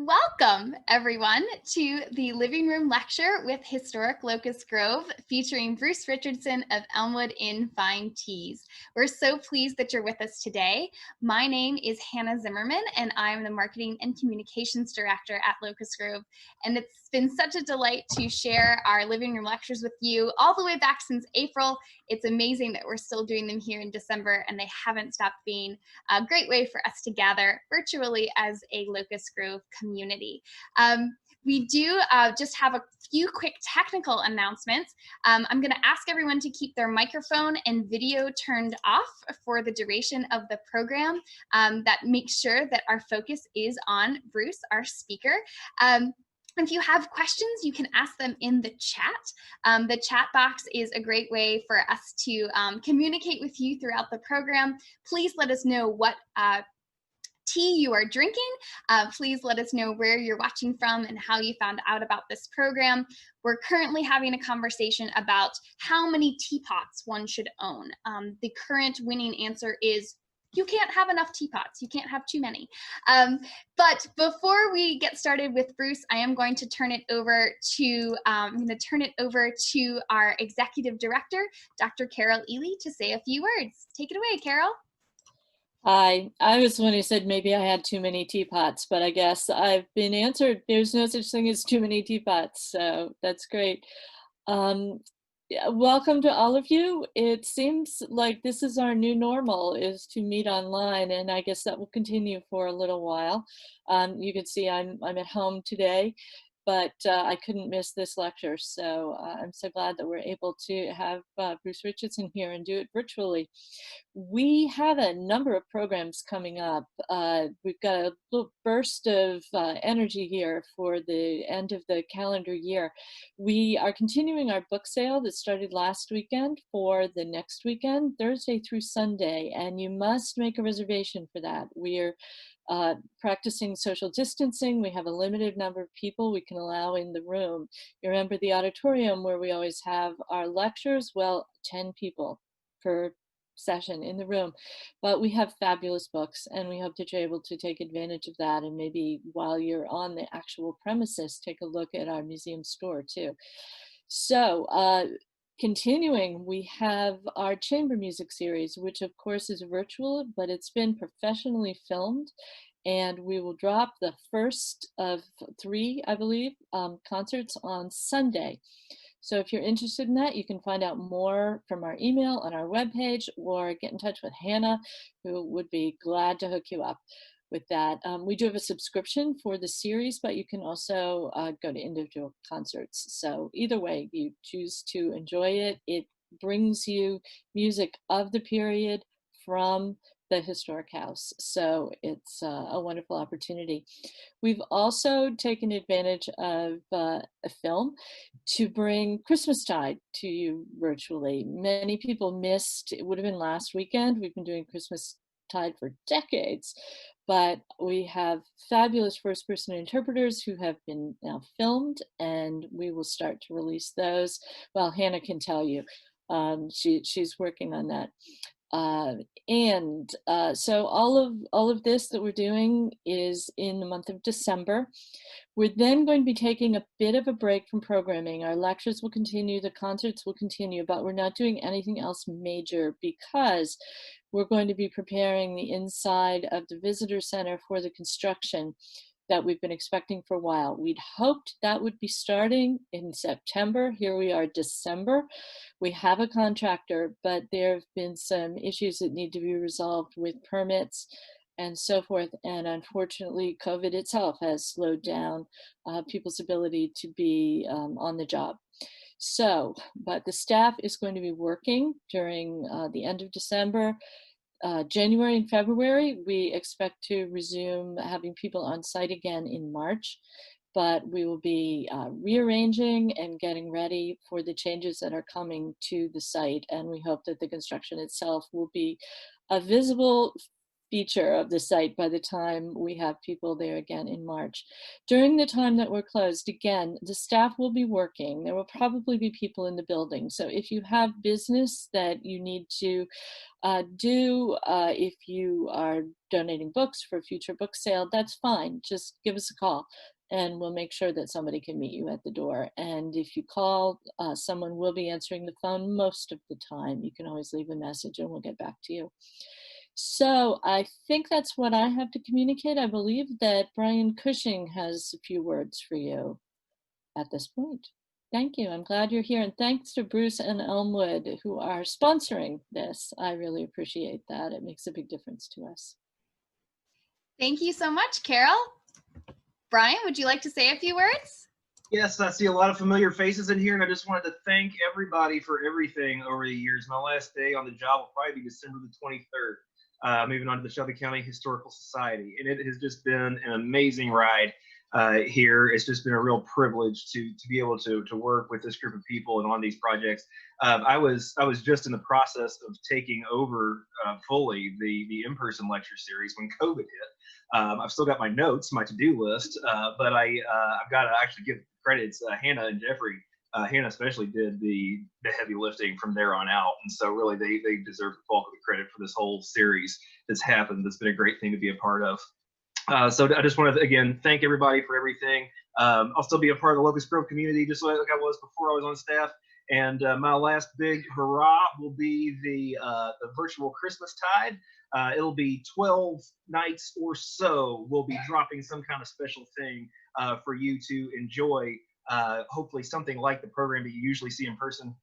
Welcome, everyone, to the Living Room Lecture with Historic Locust Grove, featuring Bruce Richardson of Elmwood Inn Fine Teas. We're so pleased that you're with us today. My name is Hannah Zimmerman, and I'm the Marketing and Communications Director at Locust Grove. And it's been such a delight to share our Living Room Lectures with you all the way back since April. It's amazing that we're still doing them here in December, and they haven't stopped being a great way for us to gather virtually as a Locust Grove community. We do just have a few quick technical announcements. I'm going to ask everyone to keep their microphone and video turned off for the duration of the program. That makes sure that our focus is on Bruce, our speaker. If you have questions, you can ask them in the chat. The chat box is a great way for us to communicate with you throughout the program. Please let us know what tea you are drinking. Please let us know where you're watching from and how you found out about this program. We're currently having a conversation about how many teapots one should own. The current winning answer is you can't have enough teapots. You can't have too many. But before we get started with Bruce, I am going to turn it over to our executive director, Dr. Carol Ely, to say a few words. Take it away, Carol. I was the one who said maybe I had too many teapots, but I guess I've been answered. There's no such thing as too many teapots, so that's great. Yeah, welcome to all of you. It seems like this is our new normal, is to meet online, and I guess that will continue for a little while. You can see I'm at home today, but I couldn't miss this lecture, so I'm so glad that we're able to have Bruce Richardson here and do it virtually. We have a number of programs coming up. We've got a little burst of energy here for the end of the calendar year. We are continuing our book sale that started last weekend for the next weekend, Thursday through Sunday, and you must make a reservation for that. We're practicing social distancing. We have a limited number of people we can allow in the room. You remember the auditorium where we always have our lectures? Well, 10 people per session in the room, but we have fabulous books, and we hope that you're able to take advantage of that, and maybe while you're on the actual premises, take a look at our museum store too. So continuing, we have our chamber music series, which of course is virtual, but it's been professionally filmed, and we will drop the first of 3, I believe, concerts on Sunday. So if you're interested in that, you can find out more from our email on our webpage, or get in touch with Hannah, who would be glad to hook you up with that. We do have a subscription for the series, but you can also go to individual concerts. So either way you choose to enjoy it, it brings you music of the period from the historic house. So it's a wonderful opportunity. We've also taken advantage of a film to bring Christmastide to you virtually. Many people missed, it would have been last weekend. We've been doing Christmastide for decades, but we have fabulous first-person interpreters who have been now filmed, and we will start to release those. Well, Hannah can tell you. She's working on that. So all of this that we're doing is in the month of December. We're then going to be taking a bit of a break from programming. Our lectures will continue, the concerts will continue, but we're not doing anything else major because we're going to be preparing the inside of the visitor center for the construction that we've been expecting for a while. We'd hoped that would be starting in September. Here we are, December. We have a contractor, but there have been some issues that need to be resolved with permits and so forth. And unfortunately, COVID itself has slowed down people's ability to be on the job. So, but the staff is going to be working during the end of December. January and February, we expect to resume having people on site again in March, but we will be rearranging and getting ready for the changes that are coming to the site, and we hope that the construction itself will be a visible feature of the site by the time we have people there again in March. During the time that we're closed, again, the staff will be working. There will probably be people in the building. So if you have business that you need to if you are donating books for a future book sale, that's fine. Just give us a call and we'll make sure that somebody can meet you at the door. And if you call, someone will be answering the phone most of the time. You can always leave a message and we'll get back to you. So I think that's what I have to communicate. I believe that Brian Cushing has a few words for you at this point. Thank you. I'm glad you're here. And thanks to Bruce and Elmwood who are sponsoring this. I really appreciate that. It makes a big difference to us. Thank you so much, Carol. Brian, would you like to say a few words? Yes, I see a lot of familiar faces in here, and I just wanted to thank everybody for everything over the years. My last day on the job will probably be December the 23rd, moving on to the Shelby County Historical Society. And it has just been an amazing ride here. It's just been a real privilege to be able to work with this group of people and on these projects. I was just in the process of taking over fully the in-person lecture series when COVID hit. I've still got my notes, my to-do list, but I've got to actually give credits. Hannah and Jeffrey, Hannah especially did the heavy lifting from there on out, and so really they deserve the bulk of the credit for this whole series that's happened. That's been a great thing to be a part of. So I just want to again thank everybody for everything. I'll still be a part of the Locust Grove community just like I was before I was on staff. And my last big hurrah will be the virtual Christmas Tide. It'll be 12 nights or so. We'll be dropping some kind of special thing for you to enjoy. Hopefully something like the program that you usually see in person.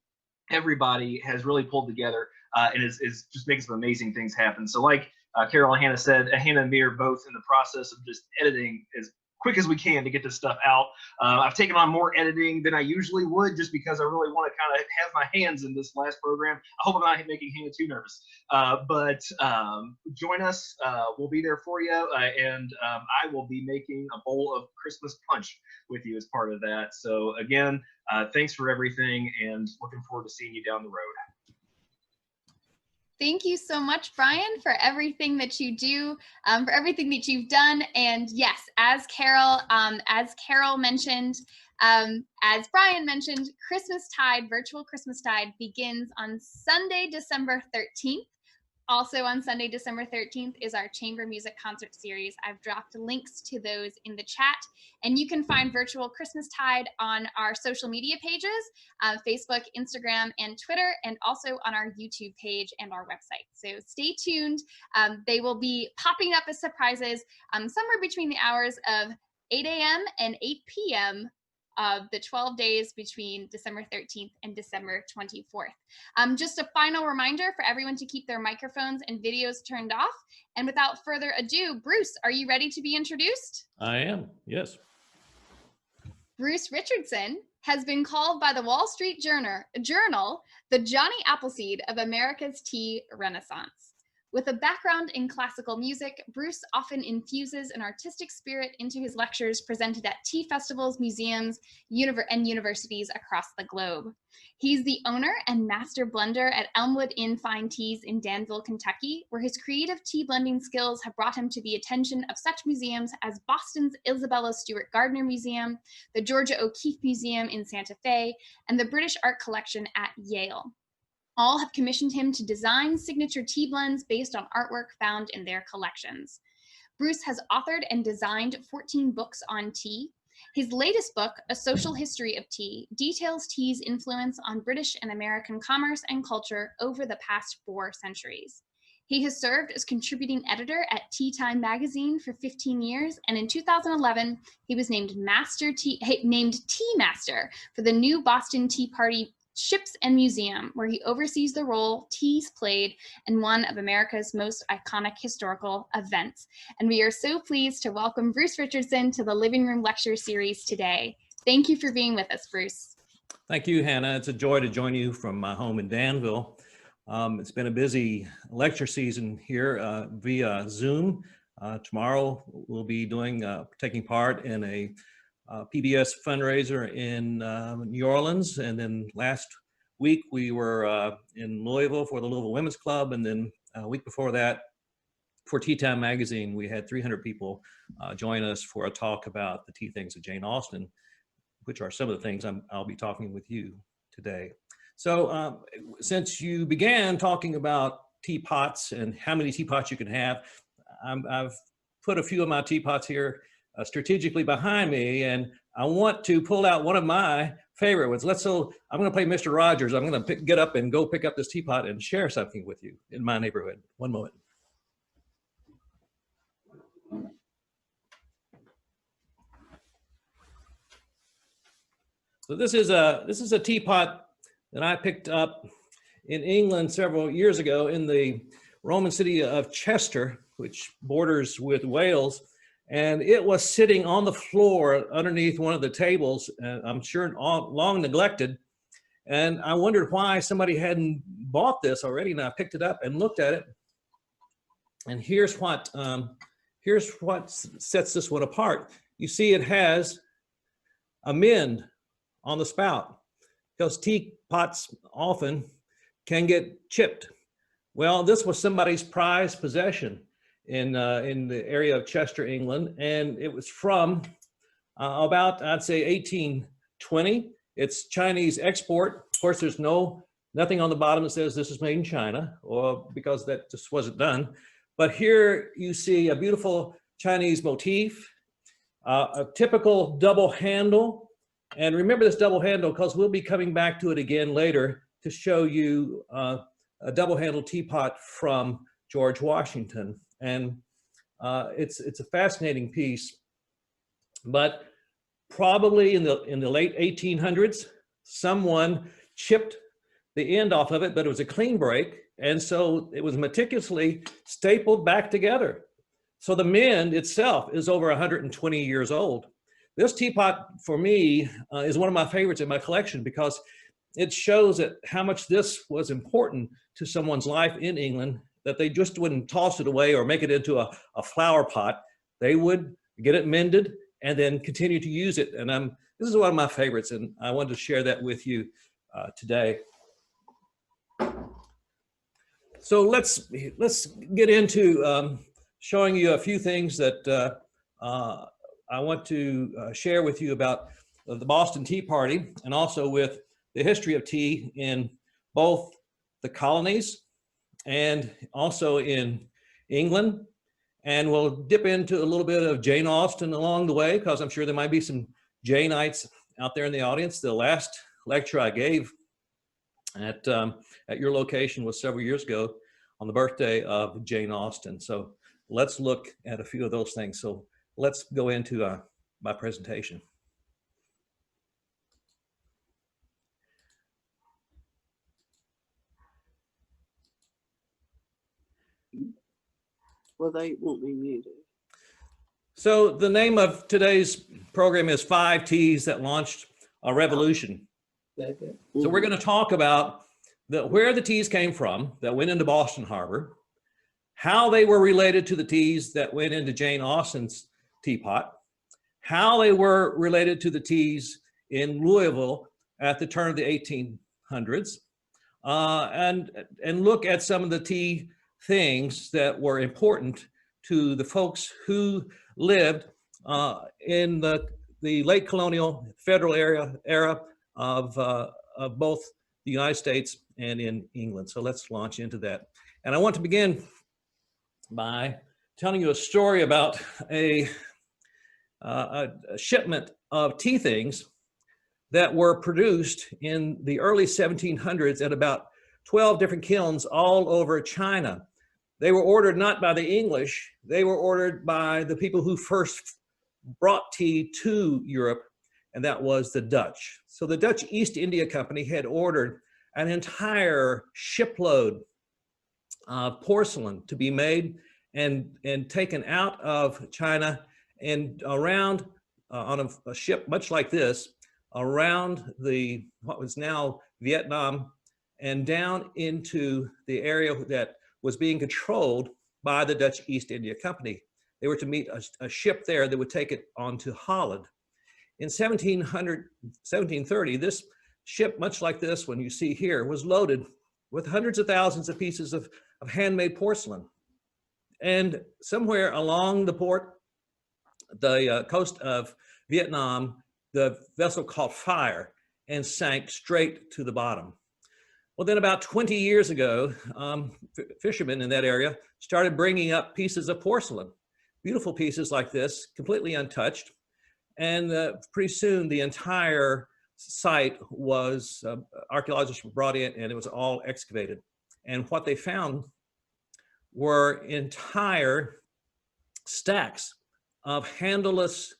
Everybody has really pulled together and is just making some amazing things happen. So like Carol and Hannah said, Hannah and me are both in the process of just editing as quick as we can to get this stuff out. I've taken on more editing than I usually would just because I really want to kind of have my hands in this last program. I hope I'm not making Hannah too nervous. But join us. We'll be there for you. And I will be making a bowl of Christmas punch with you as part of that. So again, thanks for everything and looking forward to seeing you down the road. Thank you so much, Brian, for everything that you do, for everything that you've done. And yes, as Carol mentioned, as Brian mentioned, Christmas Tide, virtual Christmas Tide begins on Sunday, December 13th. Also on Sunday, December 13th is our chamber music concert series. I've dropped links to those in the chat, and you can find Virtual Christmas Tide on our social media pages, Facebook, Instagram, and Twitter, and also on our YouTube page and our website. So stay tuned. They will be popping up as surprises somewhere between the hours of 8 a.m. and 8 p.m. The 12 days between December 13th and December 24th. Just a final reminder for everyone to keep their microphones and videos turned off. And without further ado, Bruce, are you ready to be introduced? I am, yes. Bruce Richardson has been called by the Wall Street Journal the Johnny Appleseed of America's tea renaissance. With a background in classical music, Bruce often infuses an artistic spirit into his lectures presented at tea festivals, museums, and universities across the globe. He's the owner and master blender at Elmwood Inn Fine Teas in Danville, Kentucky, where his creative tea blending skills have brought him to the attention of such museums as Boston's Isabella Stewart Gardner Museum, the Georgia O'Keeffe Museum in Santa Fe, and the British Art Collection at Yale. All have commissioned him to design signature tea blends based on artwork found in their collections. Bruce has authored and designed 14 books on tea. His latest book, A Social History of Tea, details tea's influence on British and American commerce and culture over the past 4 centuries. He has served as contributing editor at Tea Time magazine for 15 years, and in 2011, he was named Tea Master for the new Boston Tea Party Ships and Museum, where he oversees the role teas played in one of America's most iconic historical events. And we are so pleased to welcome Bruce Richardson to the Living Room Lecture Series today. Thank you for being with us, Bruce. Thank you, Hannah. It's a joy to join you from my home in Danville. It's been a busy lecture season here via Zoom. Tomorrow we'll be taking part in a PBS fundraiser in New Orleans, and then last week we were in Louisville for the Louisville Women's Club, and then a week before that for Tea Time Magazine, we had 300 people join us for a talk about the tea things of Jane Austen, which are some of the things I'll be talking with you today. So since you began talking about teapots and how many teapots you can have, I've put a few of my teapots here strategically behind me, and I want to pull out one of my favorite ones. I'm going to play Mr. Rogers. I'm going to get up and go pick up this teapot and share something with you in my neighborhood. One moment. So this is a teapot that I picked up in England several years ago in the Roman city of Chester, which borders with Wales. And it was sitting on the floor underneath one of the tables, I'm sure long neglected. And I wondered why somebody hadn't bought this already. And I picked it up and looked at it. And here's what sets this one apart. You see, it has a mend on the spout, because teapots often can get chipped. Well, this was somebody's prized possession in the area of Chester, England, and it was from about, I'd say, 1820. It's Chinese export. Of course, there's nothing on the bottom that says this is made in China, or because that just wasn't done. But here you see a beautiful Chinese motif, a typical double handle. And remember this double handle, because we'll be coming back to it again later to show you a double handle teapot from George Washington. And it's a fascinating piece, but probably in the late 1800s, someone chipped the end off of it, but it was a clean break. And so it was meticulously stapled back together. So the mend itself is over 120 years old. This teapot for me is one of my favorites in my collection, because it shows that how much this was important to someone's life in England, that they just wouldn't toss it away or make it into a flower pot. They would get it mended and then continue to use it. And this is one of my favorites, and I wanted to share that with you today. So let's get into showing you a few things that I want to share with you about the Boston Tea Party, and also with the history of tea in both the colonies and also in England. And we'll dip into a little bit of Jane Austen along the way, because I'm sure there might be some Janeites out there in the audience. The last lecture I gave at your location was several years ago on the birthday of Jane Austen. So let's look at a few of those things. So let's go into my presentation. Well, they won't be muted. So the name of today's program is 5 Teas That Launched a Revolution. So we're going to talk about where the teas came from that went into Boston Harbor, how they were related to the teas that went into Jane Austen's teapot, how they were related to the teas in Louisville at the turn of the 1800s, and look at some of the tea things that were important to the folks who lived in the late colonial federal era of both the United States and in England. So let's launch into that. And I want to begin by telling you a story about a shipment of tea things that were produced in the early 1700s at about 12 different kilns all over China. They were ordered not by the English, they were ordered by the people who first brought tea to Europe, and that was the Dutch. So the Dutch East India Company had ordered an entire shipload of porcelain to be made and taken out of China and around on a ship much like this, around what was now Vietnam, and down into the area that was being controlled by the Dutch East India Company. They were to meet a ship there that would take it on to Holland. In 1730, this ship, much like this one you see here, was loaded with hundreds of thousands of pieces of handmade porcelain. And somewhere along the coast of Vietnam, the vessel caught fire and sank straight to the bottom. Well, then about 20 years ago, fishermen in that area started bringing up pieces of porcelain, beautiful pieces like this, completely untouched. And pretty soon the entire site was, archaeologists were brought in and it was all excavated. And what they found were entire stacks of handleless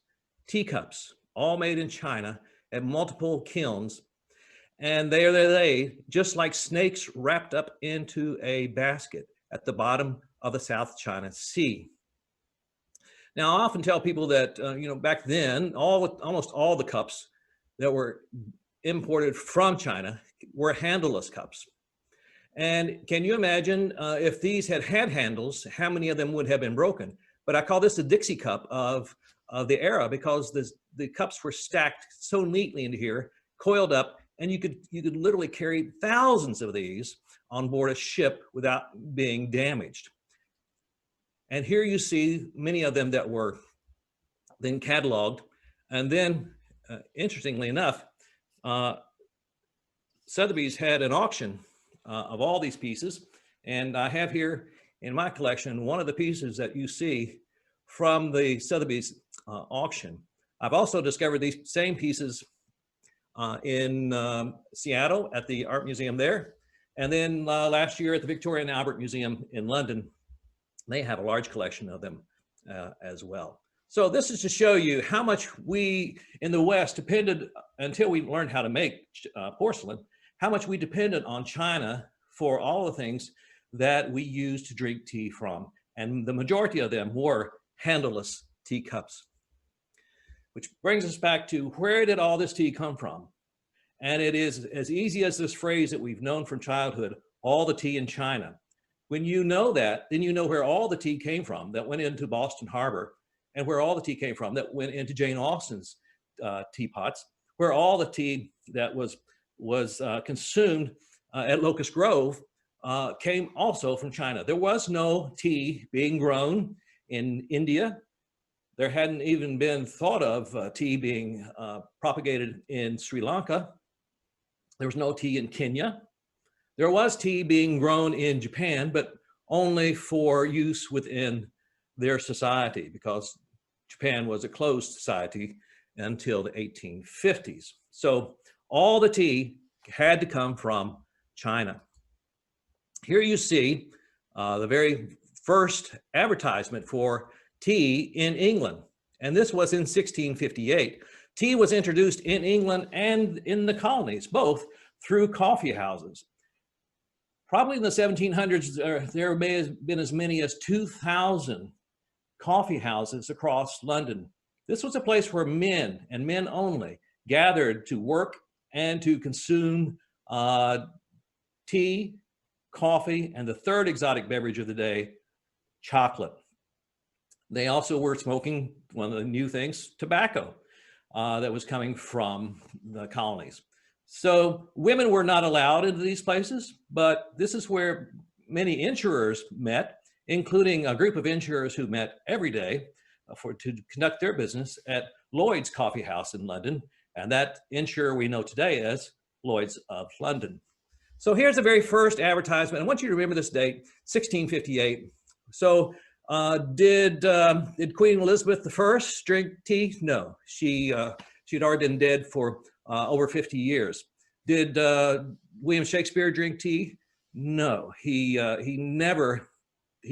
teacups, all made in China at multiple kilns. And there they lay, just like snakes wrapped up into a basket at the bottom of the South China Sea. Now, I often tell people that, back then, almost all the cups that were imported from China were handleless cups. And can you imagine if these had handles, how many of them would have been broken? But I call this the Dixie cup of the era, because the cups were stacked so neatly into here, coiled up, and you could literally carry thousands of these on board a ship without being damaged. And here you see many of them that were then cataloged. And then, interestingly enough, Sotheby's had an auction of all these pieces. And I have here in my collection one of the pieces that you see from the Sotheby's auction. I've also discovered these same pieces in Seattle at the Art Museum there. And then last year at the Victoria and Albert Museum in London, they have a large collection of them as well. So this is to show you how much we in the West depended, until we learned how to make porcelain, how much we depended on China for all the things that we use to drink tea from. And the majority of them were handleless teacups. Which brings us back to, where did all this tea come from? And it is as easy as this phrase that we've known from childhood, all the tea in China. When you know that, then you know where all the tea came from that went into Boston Harbor, and where all the tea came from that went into Jane Austen's teapots, where all the tea that was consumed at Locust Grove came also from China. There was no tea being grown in India. There hadn't even been thought of tea being propagated in Sri Lanka. There was no tea in Kenya. There was tea being grown in Japan, but only for use within their society, because Japan was a closed society until the 1850s. So all the tea had to come from China. Here you see the very first advertisement for tea in England, and this was in 1658. Tea was introduced in England and in the colonies, both through coffee houses. Probably in the 1700s, there may have been as many as 2,000 coffee houses across London. This was a place where men, and men only, gathered to work and to consume tea, coffee, and the third exotic beverage of the day, chocolate. They also were smoking, one of the new things, tobacco that was coming from the colonies. So women were not allowed into these places, but this is where many insurers met, including a group of insurers who met every day to conduct their business at Lloyd's Coffee House in London. And that insurer we know today as Lloyd's of London. So here's the very first advertisement. I want you to remember this date, 1658. So did Queen Elizabeth I drink tea? No, she'd already been dead for over 50 years. Did William Shakespeare drink tea? No, he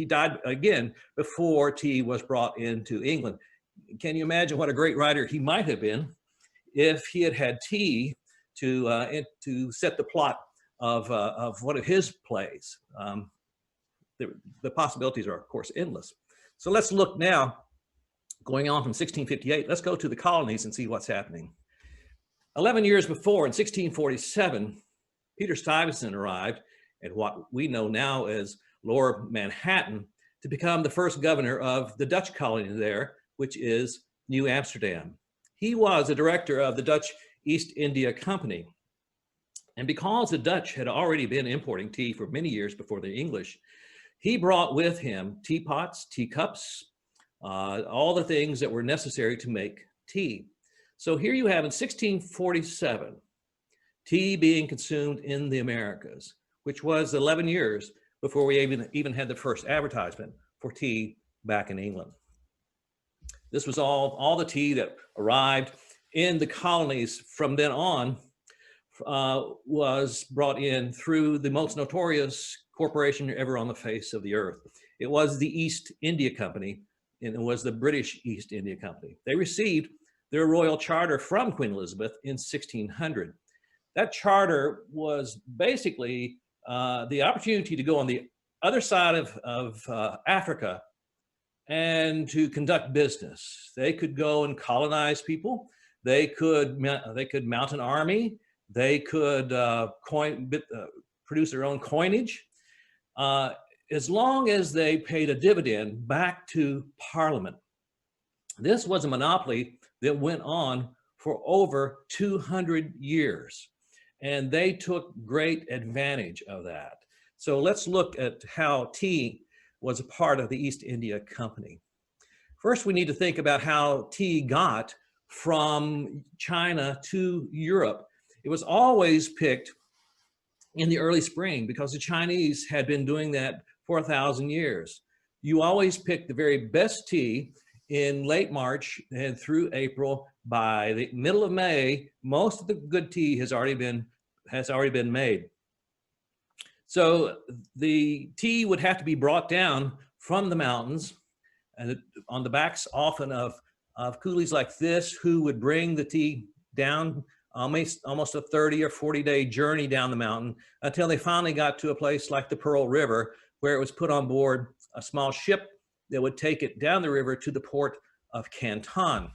died again before tea was brought into England. Can you imagine what a great writer he might have been if he had had tea to set the plot of one of his plays? The possibilities are, of course, endless. So let's look now, going on from 1658, let's go to the colonies and see what's happening. 11 years before, in 1647, Peter Stuyvesant arrived at what we know now as Lower Manhattan to become the first governor of the Dutch colony there, which is New Amsterdam. He was a director of the Dutch East India Company. And because the Dutch had already been importing tea for many years before the English, he brought with him teapots, teacups, all the things that were necessary to make tea. So here you have in 1647, tea being consumed in the Americas, which was 11 years before we even had the first advertisement for tea back in England. This was all the tea that arrived in the colonies from then on was brought in through the most notorious corporation ever on the face of the earth. It was the East India Company, and it was the British East India Company. They received their royal charter from Queen Elizabeth in 1600. That charter was basically the opportunity to go on the other side of Africa and to conduct business. They could go and colonize people. They could mount an army. They could produce their own coinage. As long as they paid a dividend back to Parliament. This was a monopoly that went on for over 200 years. And they took great advantage of that. So let's look at how tea was a part of the East India Company. First, we need to think about how tea got from China to Europe. It was always picked in the early spring because the Chinese had been doing that for 1,000 years. You always pick the very best tea in late March and through April. By the middle of May, most of the good tea has already been made. So the tea would have to be brought down from the mountains and on the backs often of coolies like this who would bring the tea down almost a 30 or 40-day journey down the mountain until they finally got to a place like the Pearl River where it was put on board a small ship that would take it down the river to the port of Canton.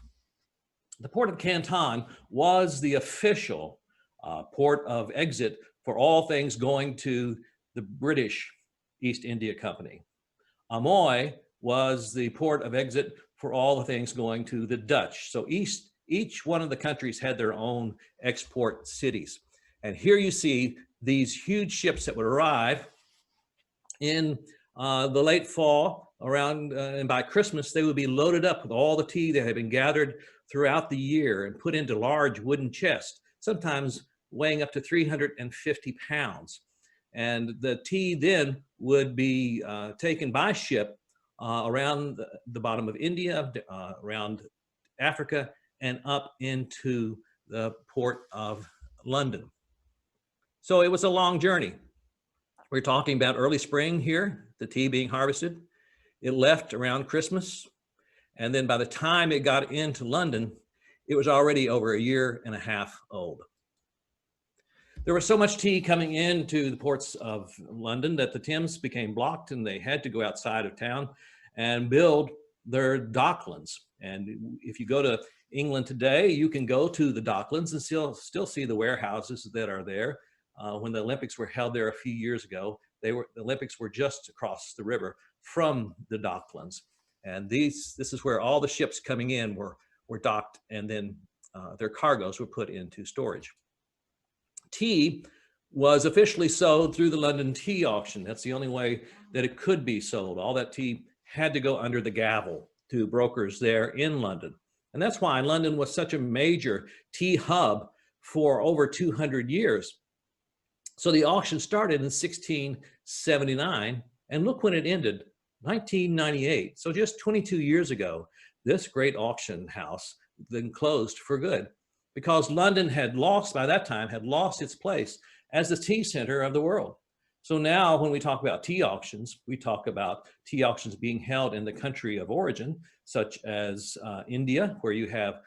The port of Canton was the official port of exit for all things going to the British East India Company. Amoy was the port of exit for all the things going to the Dutch. So each one of the countries had their own export cities. And here you see these huge ships that would arrive in the late fall around, and by Christmas, they would be loaded up with all the tea that had been gathered throughout the year and put into large wooden chests, sometimes weighing up to 350 pounds. And the tea then would be taken by ship around the bottom of India, around Africa, and up into the port of London. So it was a long journey. We're talking about early spring here, the tea being harvested. It left around Christmas. And then by the time it got into London, it was already over a year and a half old. There was so much tea coming into the ports of London that the Thames became blocked and they had to go outside of town and build their Docklands. And if you go to England today, you can go to the Docklands and still see the warehouses that are there. When the Olympics were held there a few years ago, the Olympics were just across the river from the Docklands. And this is where all the ships coming in were docked, and then their cargoes were put into storage. Tea was officially sold through the London tea auction. That's the only way that it could be sold. All that tea had to go under the gavel to brokers there in London. And that's why London was such a major tea hub for over 200 years. So the auction started in 1679, and look when it ended, 1998. So just 22 years ago, this great auction house then closed for good because London had lost, by that time, had lost its place as the tea center of the world. So now when we talk about tea auctions, we talk about tea auctions being held in the country of origin, such as India, where you have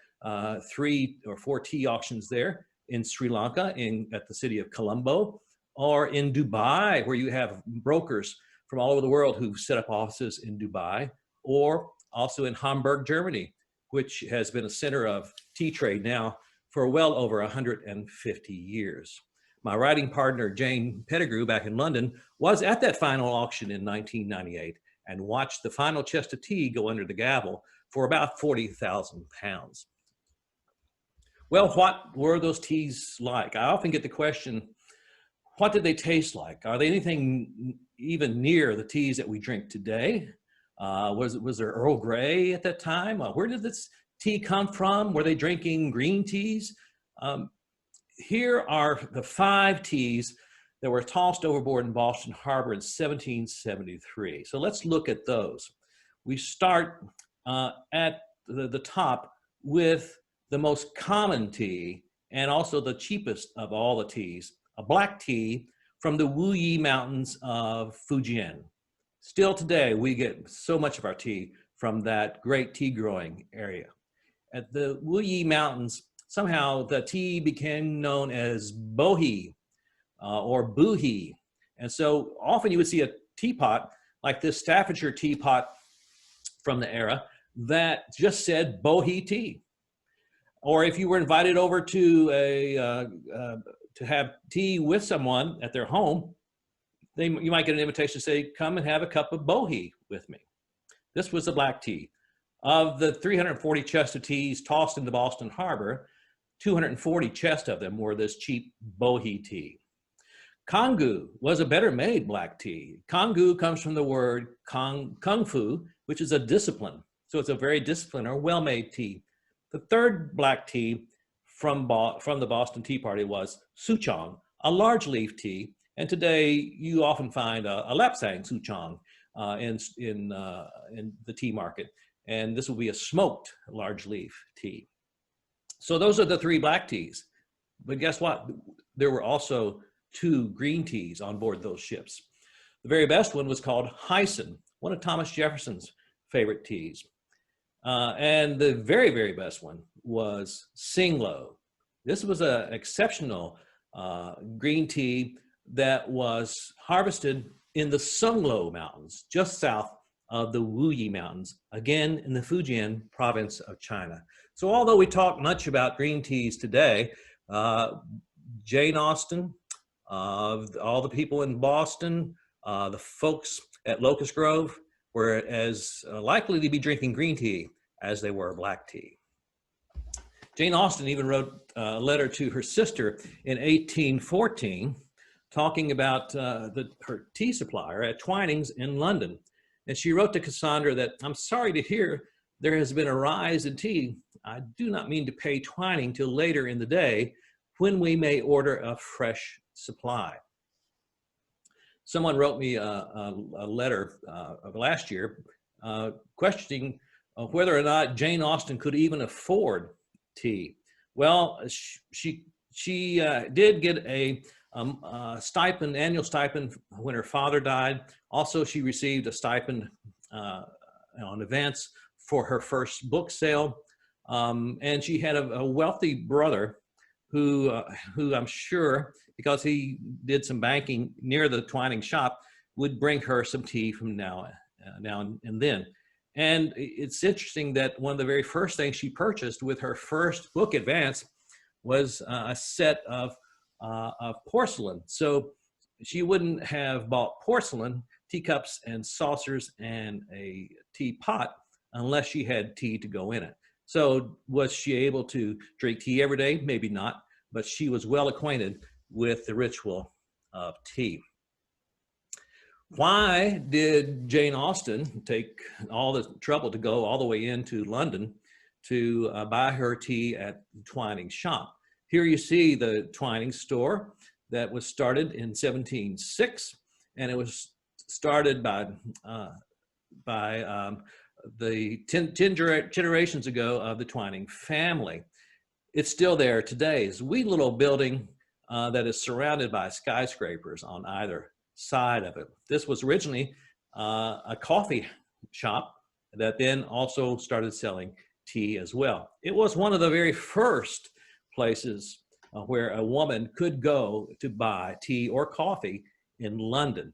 3 or 4 tea auctions there, in Sri Lanka, at the city of Colombo, or in Dubai, where you have brokers from all over the world who've set up offices in Dubai, or also in Hamburg, Germany, which has been a center of tea trade now for well over 150 years. My writing partner, Jane Pettigrew, back in London, was at that final auction in 1998 and watched the final chest of tea go under the gavel for about 40,000 pounds. Well, what were those teas like? I often get the question, what did they taste like? Are they anything even near the teas that we drink today. Was there Earl Grey at that time? Where did this tea come from? Were they drinking green teas? Here are the 5 teas that were tossed overboard in Boston Harbor in 1773. So let's look at those. We start at the top with the most common tea and also the cheapest of all the teas, a black tea from the Wuyi Mountains of Fujian. Still today, we get so much of our tea from that great tea growing area. At the Wuyi Mountains, somehow the tea became known as bohea or boohee. And so often you would see a teapot like this Staffordshire teapot from the era that just said bohea tea. Or if you were invited over to have tea with someone at their home, you might get an invitation to say, come and have a cup of bohea with me. This was the black tea. Of the 340 chests of teas tossed into Boston Harbor, 240 chests of them were this cheap bohea tea. Kanggu was a better made black tea. Kanggu comes from the word kung fu, which is a discipline. So it's a very disciplined or well-made tea. The third black tea from the Boston Tea Party was souchong, a large leaf tea. And today you often find a lapsang souchong in the tea market. And this will be a smoked large leaf tea. So those are the 3 black teas. But guess what? There were also 2 green teas on board those ships. The very best one was called Hyson, one of Thomas Jefferson's favorite teas. And the very, very best one was Singlo. This was an exceptional green tea that was harvested in the Sunglo Mountains, just south of the Wuyi Mountains, again in the Fujian province of China. So although we talk much about green teas today, Jane Austen, all the people in Boston, the folks at Locust Grove were as likely to be drinking green tea as they were black tea. Jane Austen even wrote a letter to her sister in 1814 talking about her tea supplier at Twining's in London. And she wrote to Cassandra that, I'm sorry to hear there has been a rise in tea. I do not mean to pay Twining till later in the day when we may order a fresh supply. Someone wrote me a letter of last year questioning whether or not Jane Austen could even afford tea. Well, she did get a stipend, annual stipend when her father died. Also, she received a stipend on advance for her first book sale. And she had a wealthy brother who I'm sure, because he did some banking near the Twining shop, would bring her some tea from now and then. And it's interesting that one of the very first things she purchased with her first book advance was a set of porcelain. So she wouldn't have bought porcelain, teacups and saucers and a teapot unless she had tea to go in it. So was she able to drink tea every day? Maybe not, but she was well acquainted with the ritual of tea. Why did Jane Austen take all the trouble to go all the way into London to buy her tea at the Twining shop? Here you see the Twining store that was started in 1706, and it was started by the 10 generations ago of the Twining family. It's still there today. It's a wee little building that is surrounded by skyscrapers on either side of it. This was originally a coffee shop that then also started selling tea as well. It was one of the very first places where a woman could go to buy tea or coffee in London.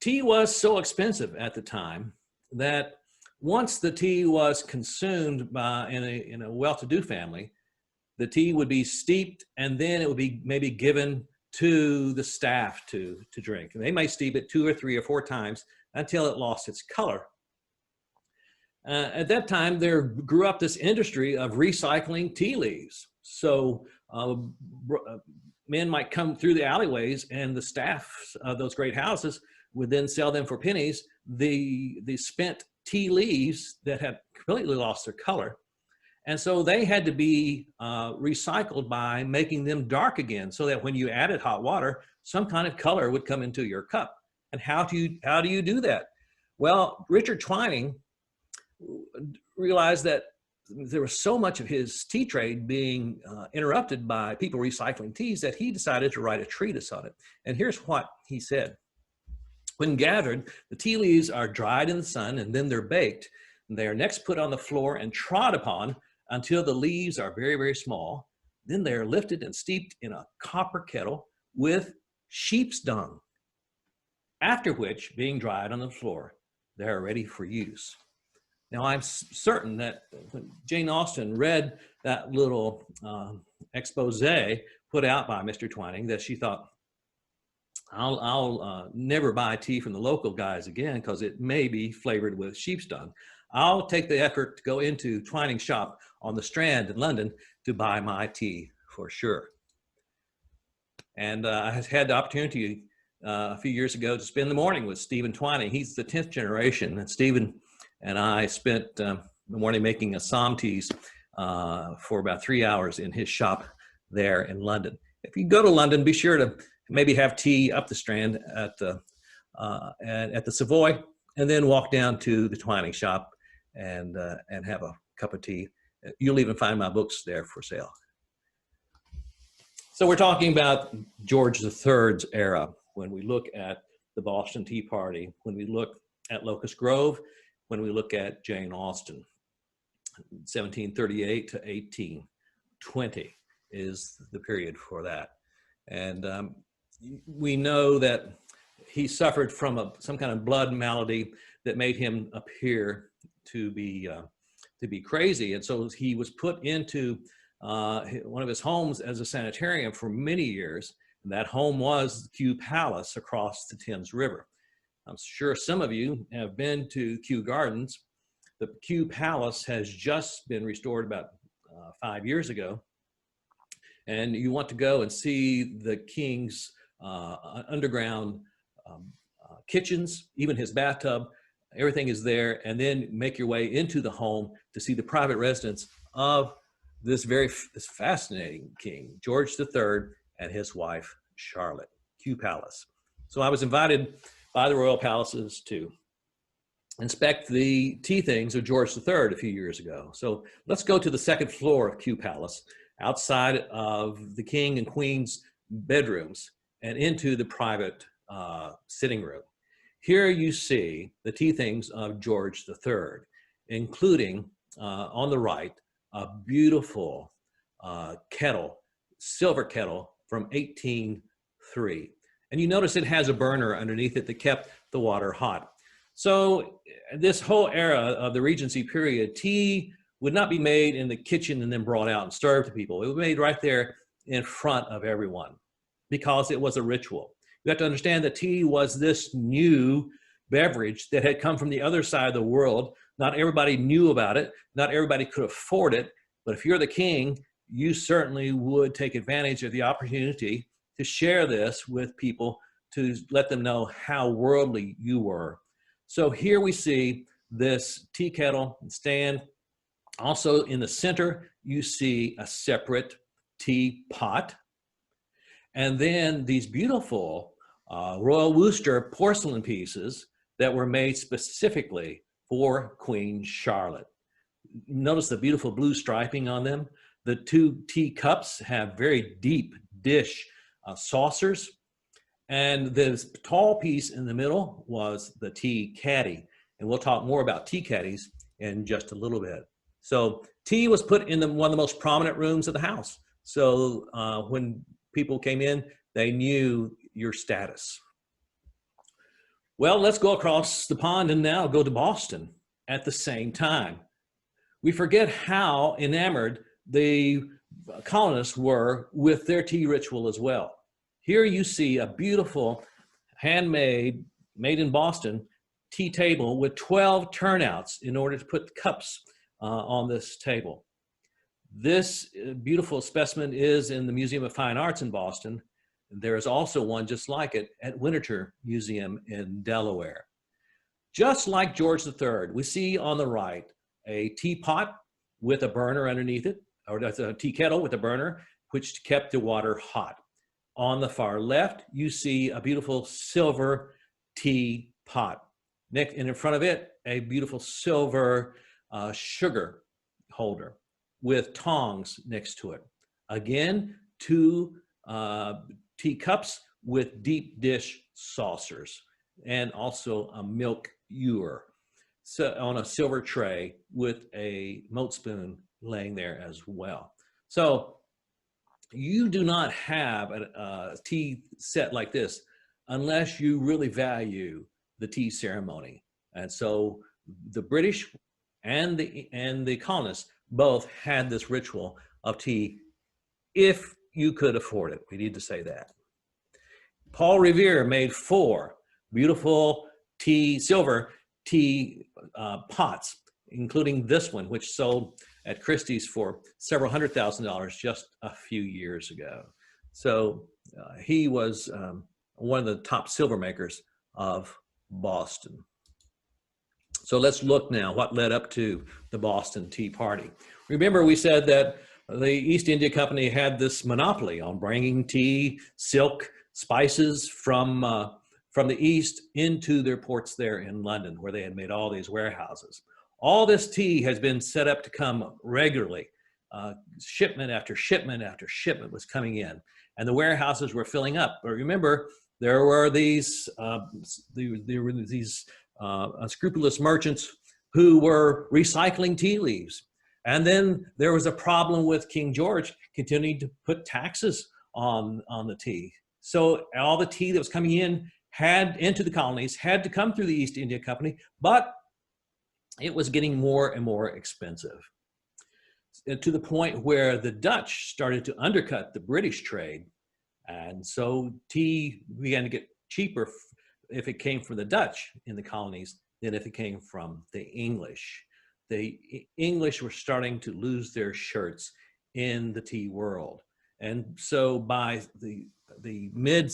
Tea was so expensive at the time that once the tea was consumed in a well-to-do family, the tea would be steeped and then it would be maybe given to the staff to drink. And they might steep it 2 or 3 or 4 times until it lost its color. At that time, there grew up this industry of recycling tea leaves. So men might come through the alleyways, and the staff of those great houses would then sell them for pennies the spent tea leaves that had completely lost their color. And so they had to be recycled by making them dark again, so that when you added hot water, some kind of color would come into your cup. And how do you do that? Well, Richard Twyne realized that there was so much of his tea trade being interrupted by people recycling teas that he decided to write a treatise on it. And here's what he said. When gathered, the tea leaves are dried in the sun, and then they're baked. They are next put on the floor and trod upon until the leaves are very, very small. Then they are lifted and steeped in a copper kettle with sheep's dung, after which, being dried on the floor, they are ready for use. Now, I'm certain that when Jane Austen read that little expose put out by Mr. Twining, that she thought, I'll never buy tea from the local guys again because it may be flavored with sheep's dung. I'll take the effort to go into Twining's shop on the Strand in London to buy my tea for sure. And I had the opportunity a few years ago to spend the morning with Stephen Twining. He's the 10th generation, and Stephen and I spent the morning making Assam teas for about 3 hours in his shop there in London. If you go to London, be sure to maybe have tea up the Strand at the Savoy, and then walk down to the Twining shop and have a cup of tea. You'll even find my books there for sale. So we're talking about George III's era when we look at the Boston Tea Party, when we look at Locust Grove, when we look at Jane Austen. 1738 to 1820 is the period for that. And we know that he suffered from some kind of blood malady that made him appear to be crazy. And so he was put into one of his homes as a sanitarium for many years. And that home was Kew Palace across the Thames River. I'm sure some of you have been to Kew Gardens. The Kew Palace has just been restored about 5 years ago. And you want to go and see the king's underground kitchens, even his bathtub, everything is there, and then make your way into the home to see the private residence of this fascinating king, George III, and his wife, Charlotte, Kew Palace. So I was invited by the royal palaces to inspect the tea things of George III a few years ago. So let's go to the second floor of Kew Palace, outside of the king and queen's bedrooms, and into the private sitting room. Here you see the tea things of George III, including on the right, a beautiful kettle, silver kettle from 1803. And you notice it has a burner underneath it that kept the water hot. So this whole era of the Regency period, tea would not be made in the kitchen and then brought out and served to people. It was made right there in front of everyone because it was a ritual. You have to understand that tea was this new beverage that had come from the other side of the world. Not everybody knew about it. Not everybody could afford it. But if you're the king, you certainly would take advantage of the opportunity to share this with people, to let them know how worldly you were. So here we see this tea kettle stand. Also in the center, you see a separate teapot. And then these beautiful Royal Worcester porcelain pieces that were made specifically for Queen Charlotte. Notice the beautiful blue striping on them. The two tea cups have very deep dish saucers. And this tall piece in the middle was the tea caddy. And we'll talk more about tea caddies in just a little bit. So tea was put in one of the most prominent rooms of the house. So when people came in, they knew your status. Well, let's go across the pond and now go to Boston at the same time. We forget how enamored the colonists were with their tea ritual as well. Here you see a beautiful handmade, made in Boston, tea table with 12 turnouts in order to put cups on this table. This beautiful specimen is in the Museum of Fine Arts in Boston. There is also one just like it at Winterthur Museum in Delaware. Just like George III, we see on the right a teapot with a burner underneath it, or that's a tea kettle with a burner, which kept the water hot. On the far left, you see a beautiful silver tea pot. Next, and in front of it, a beautiful silver sugar holder with tongs next to it. Again, two teacups with deep dish saucers, and also a milk ewer, so on a silver tray with a moat spoon laying there as well. So you do not have a tea set like this unless you really value the tea ceremony. And so the British and the colonists both had this ritual of tea if you could afford it. We need to say that. Paul Revere made 4 beautiful silver tea pots, including this one, which sold at Christie's for several $100,000 just a few years ago. So he was one of the top silver makers of Boston. So let's look now what led up to the Boston Tea Party. Remember, we said that the East India Company had this monopoly on bringing tea, silk, spices from the East into their ports there in London, where they had made all these warehouses. All this tea has been set up to come regularly. Shipment after shipment after shipment was coming in, and the warehouses were filling up. But remember, there were these unscrupulous merchants who were recycling tea leaves. And then there was a problem with King George continuing to put taxes on the tea. So all the tea that was coming in into the colonies had to come through the East India Company, but it was getting more and more expensive, to the point where the Dutch started to undercut the British trade. And so tea began to get cheaper if it came from the Dutch in the colonies than if it came from the English. The English were starting to lose their shirts in the tea world. And so by the mid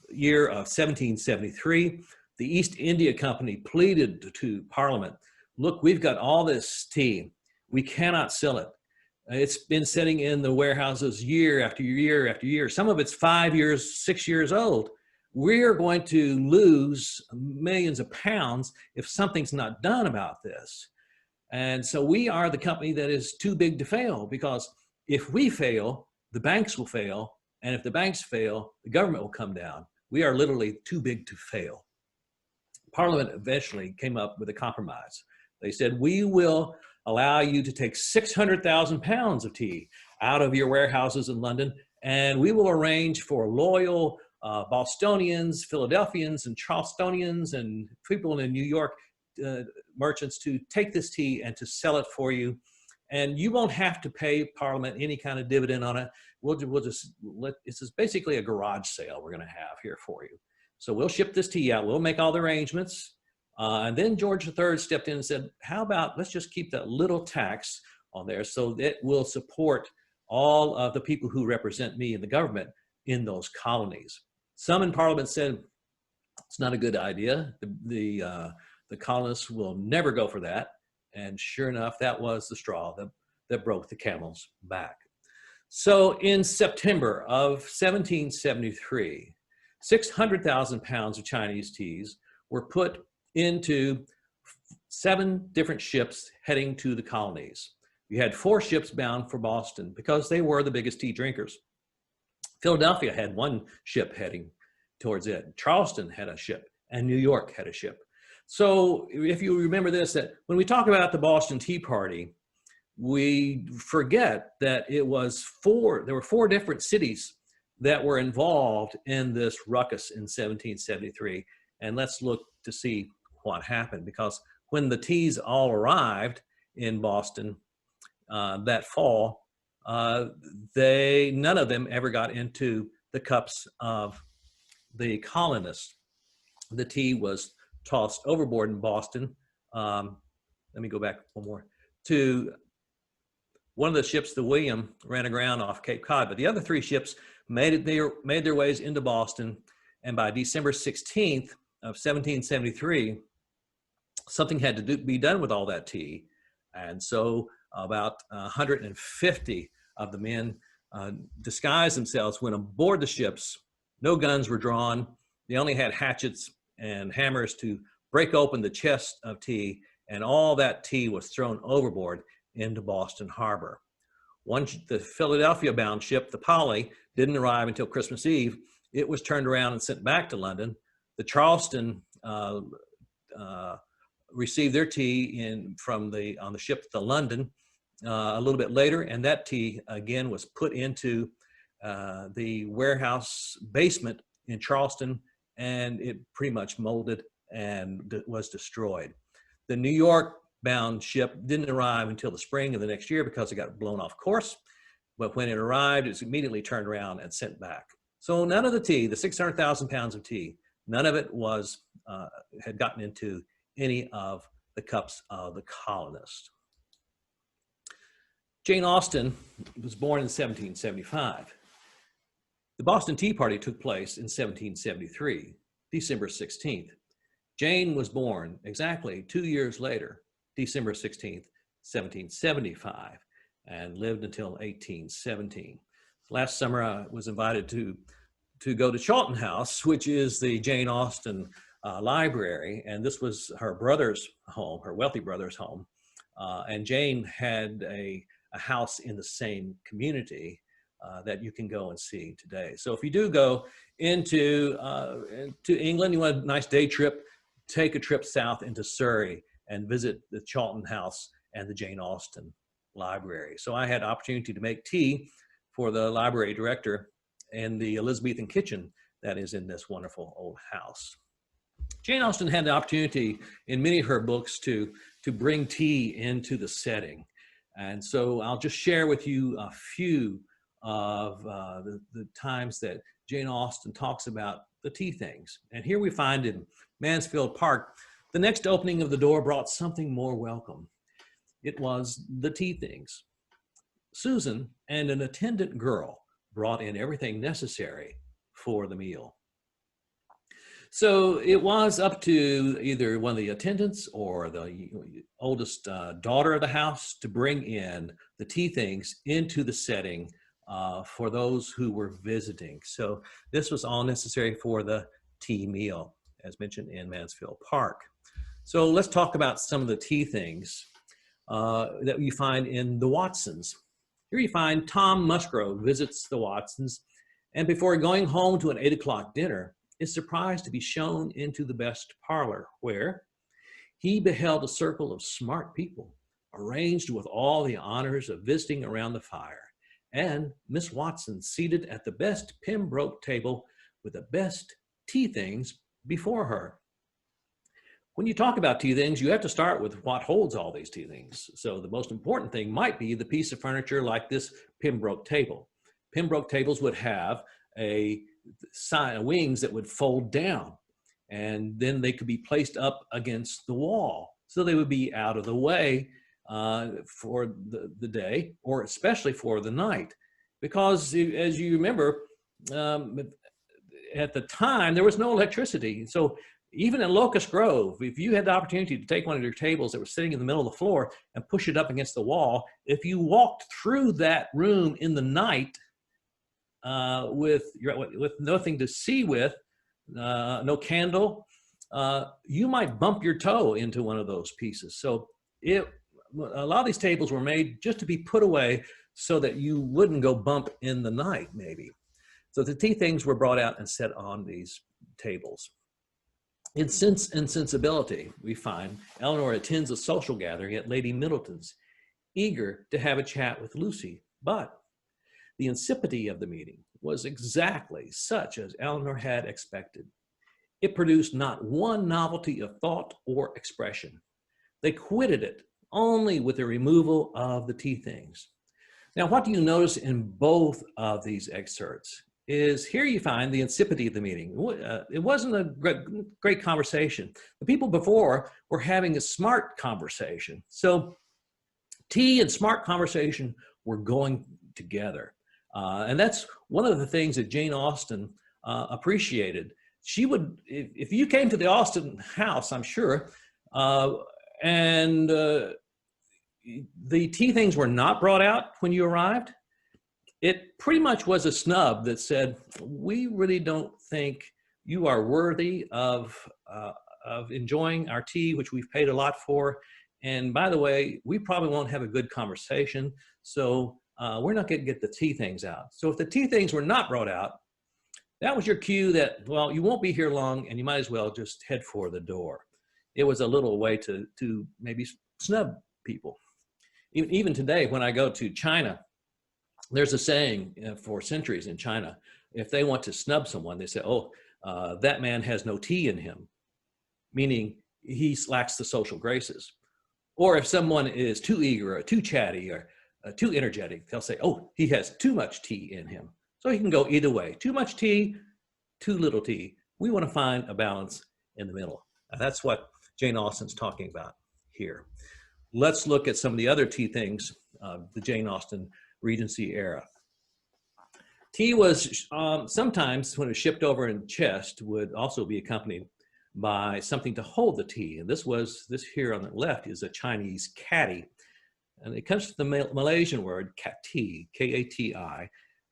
year of 1773, the East India Company pleaded to Parliament, look, we've got all this tea. We cannot sell it. It's been sitting in the warehouses year after year after year. Some of it's 5 years, 6 years old. We're going to lose millions of pounds if something's not done about this. And so we are the company that is too big to fail, because if we fail, the banks will fail. And if the banks fail, the government will come down. We are literally too big to fail. Parliament eventually came up with a compromise. They said, we will allow you to take 600,000 pounds of tea out of your warehouses in London, and we will arrange for loyal Bostonians, Philadelphians, and Charlestonians, and people in New York merchants to take this tea and to sell it for you. And you won't have to pay Parliament any kind of dividend on it. This is basically a garage sale we're going to have here for you. So we'll ship this tea out. We'll make all the arrangements. And then George III stepped in and said, how about let's just keep that little tax on there so that will support all of the people who represent me in the government in those colonies. Some in Parliament said, it's not a good idea. The colonists will never go for that. And sure enough, that was the straw that broke the camel's back. So in September of 1773, 600,000 pounds of Chinese teas were put into 7 different ships heading to the colonies. We had 4 ships bound for Boston because they were the biggest tea drinkers. Philadelphia had 1 ship heading towards it. Charleston had a ship, and New York had a ship. So if you remember this, that when we talk about the Boston Tea Party, we forget that there were 4 different cities that were involved in this ruckus in 1773. And let's look to see what happened, because when the teas all arrived in Boston that fall, none of them ever got into the cups of the colonists. The tea was tossed overboard in Boston. Let me go back one more to One of the ships, the William, ran aground off Cape Cod, but the other 3 ships made their ways into Boston. And by December 16th of 1773, something had to be done with all that tea. And so about 150 of the men disguised themselves, went aboard the ships. No guns were drawn. They only had hatchets and hammers to break open the chest of tea, and all that tea was thrown overboard into Boston Harbor. The Philadelphia-bound ship, the Polly, didn't arrive until Christmas Eve. It was turned around and sent back to London. The Charleston received their tea on the ship to London a little bit later, and that tea again was put into the warehouse basement in Charleston, and it pretty much molded and was destroyed. The New York bound ship didn't arrive until the spring of the next year because it got blown off course. But when it arrived, it was immediately turned around and sent back. So none of the tea, the 600,000 pounds of tea, none of it had gotten into any of the cups of the colonists. Jane Austen was born in 1775. The Boston Tea Party took place in 1773, December 16th. Jane was born exactly 2 years later, December 16th, 1775, and lived until 1817. Last summer, I was invited to go to Chawton House, which is the Jane Austen library, and this was her brother's home, her wealthy brother's home, and Jane had a house in the same community that you can go and see today. So if you do go into England, you want a nice day trip, take a trip south into Surrey and visit the Chawton House and the Jane Austen Library. So I had opportunity to make tea for the library director in the Elizabethan kitchen that is in this wonderful old house. Jane Austen had the opportunity in many of her books to bring tea into the setting. And so I'll just share with you a few of the times that Jane Austen talks about the tea things. And here we find in Mansfield Park, the next opening of the door brought something more welcome. It was the tea things. Susan and an attendant girl brought in everything necessary for the meal. So it was up to either one of the attendants or the oldest daughter of the house to bring in the tea things into the setting for those who were visiting. So this was all necessary for the tea meal, as mentioned in Mansfield Park. So let's talk about some of the tea things that you find in the Watsons. Here you find Tom Musgrove visits the Watsons, and before going home to an 8 o'clock dinner, is surprised to be shown into the best parlor, where he beheld a circle of smart people arranged with all the honors of visiting around the fire, and Miss Watson seated at the best Penbroke table with the best tea things before her. When you talk about tea things, you have to start with what holds all these tea things. So the most important thing might be the piece of furniture like this Penbroke table. Penbroke tables would have wings that would fold down, and then they could be placed up against the wall. So they would be out of the way for the day, or especially for the night. Because as you remember, at the time, there was no electricity. So even in Locust Grove, if you had the opportunity to take one of your tables that was sitting in the middle of the floor and push it up against the wall, if you walked through that room in the night with nothing to see with, no candle, you might bump your toe into one of those pieces. So a lot of these tables were made just to be put away so that you wouldn't go bump in the night, maybe. So the tea things were brought out and set on these tables. In Insensibility, we find Eleanor attends a social gathering at Lady Middleton's, eager to have a chat with Lucy, but the insipidity of the meeting was exactly such as Eleanor had expected. It produced not one novelty of thought or expression. They quitted it only with the removal of the tea things. Now, what do you notice in both of these excerpts is here you find the insipidity of the meeting. It wasn't a great conversation. The people before were having a smart conversation. So tea and smart conversation were going together. And that's one of the things that Jane Austen appreciated. She would, if you came to the Austen house, I'm sure, and the tea things were not brought out when you arrived, it pretty much was a snub that said, we really don't think you are worthy of enjoying our tea, which we've paid a lot for. And by the way, we probably won't have a good conversation. So we're not going to get the tea things out. So if the tea things were not brought out, that was your cue that, well, you won't be here long and you might as well just head for the door. It was a little way to maybe snub people. Even today, when I go to China, there's a saying for centuries in China, if they want to snub someone, they say, oh, that man has no tea in him, meaning he lacks the social graces. Or if someone is too eager or too chatty or too energetic, they'll say, oh, he has too much tea in him. So he can go either way. Too much tea, too little tea. We want to find a balance in the middle. That's what Jane Austen's talking about here. Let's look at some of the other tea things of the Jane Austen Regency era. Tea was sometimes, when it was shipped over in chest, would also be accompanied by something to hold the tea. And this here on the left is a Chinese caddy. And it comes from the Malaysian word kati, K-A-T-I,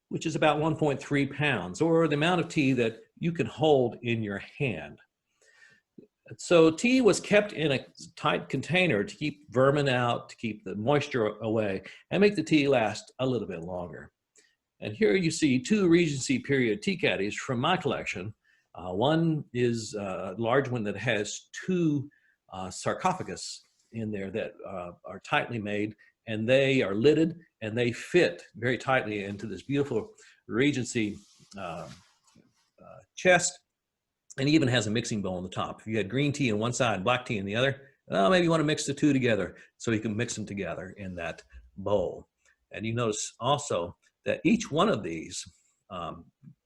which is about 1.3 pounds, or the amount of tea that you can hold in your hand. So tea was kept in a tight container to keep vermin out, to keep the moisture away, and make the tea last a little bit longer. And here you see two Regency period tea caddies from my collection. One is a large one that has two sarcophagus in there that are tightly made, and they are lidded and they fit very tightly into this beautiful Regency chest, and even has a mixing bowl on the top. If you had green tea on one side, black tea on the other, well, maybe you want to mix the two together so you can mix them together in that bowl. And you notice also that each one of these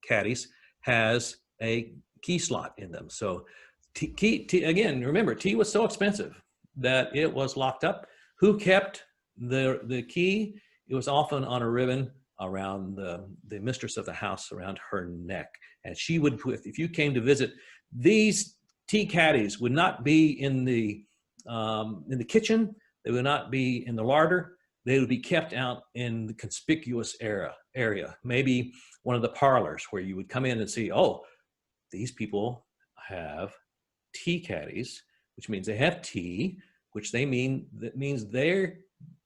caddies has a key slot in them. So again, remember, tea was so expensive that it was locked up. Who kept the key? It was often on a ribbon around the mistress of the house, around her neck. And she would, if you came to visit, these tea caddies would not be in the kitchen. They would not be in the larder. They would be kept out in the conspicuous area, maybe one of the parlors where you would come in and see, oh, these people have tea caddies, which means they have tea, which that means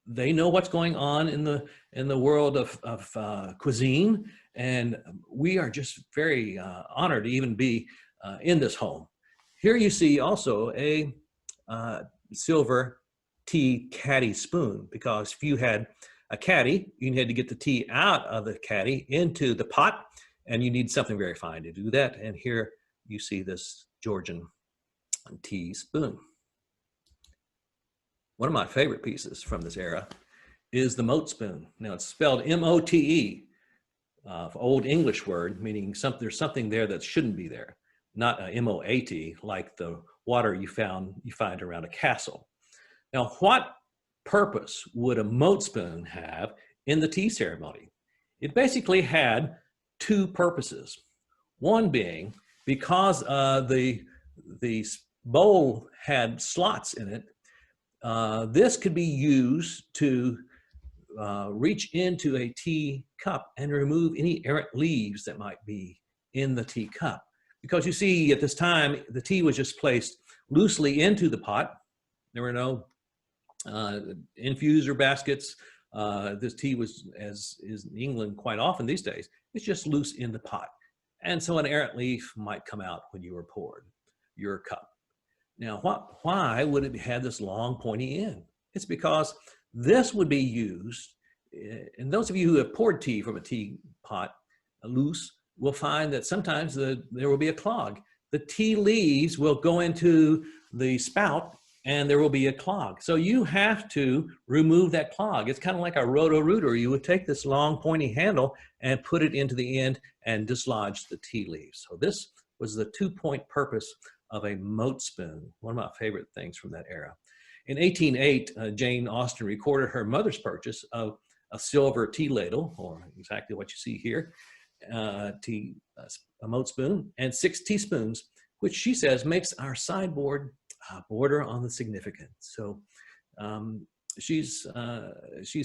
they know what's going on in the world of cuisine, and we are just very honored to even be in this home. Here you see also a silver tea caddy spoon, because if you had a caddy, you had to get the tea out of the caddy into the pot, and you need something very fine to do that. And here you see this Georgian tea spoon. One of my favorite pieces from this era is the Moat Spoon. Now it's spelled M-O-T-E, Old English word, meaning there's something there that shouldn't be there, not M-O-A-T, like the water you find around a castle. Now, what purpose would a Moat Spoon have in the tea ceremony? It basically had two purposes. One being, because the bowl had slots in it, this could be used to reach into a tea cup and remove any errant leaves that might be in the tea cup. Because you see, at this time, the tea was just placed loosely into the pot. There were no infuser baskets. This tea was, as is in England quite often these days, it's just loose in the pot. And so an errant leaf might come out when you were poured your cup. Now, why would it have this long pointy end? It's because this would be used, and those of you who have poured tea from a teapot loose will find that sometimes there will be a clog. The tea leaves will go into the spout and there will be a clog. So you have to remove that clog. It's kind of like a roto-rooter. You would take this long pointy handle and put it into the end and dislodge the tea leaves. So this was the two-point purpose of a Moat Spoon, one of my favorite things from that era. In 1808, Jane Austen recorded her mother's purchase of a silver tea ladle, or exactly what you see here, a moat spoon, and 6 teaspoons, which she says makes our sideboard border on the significant. So she's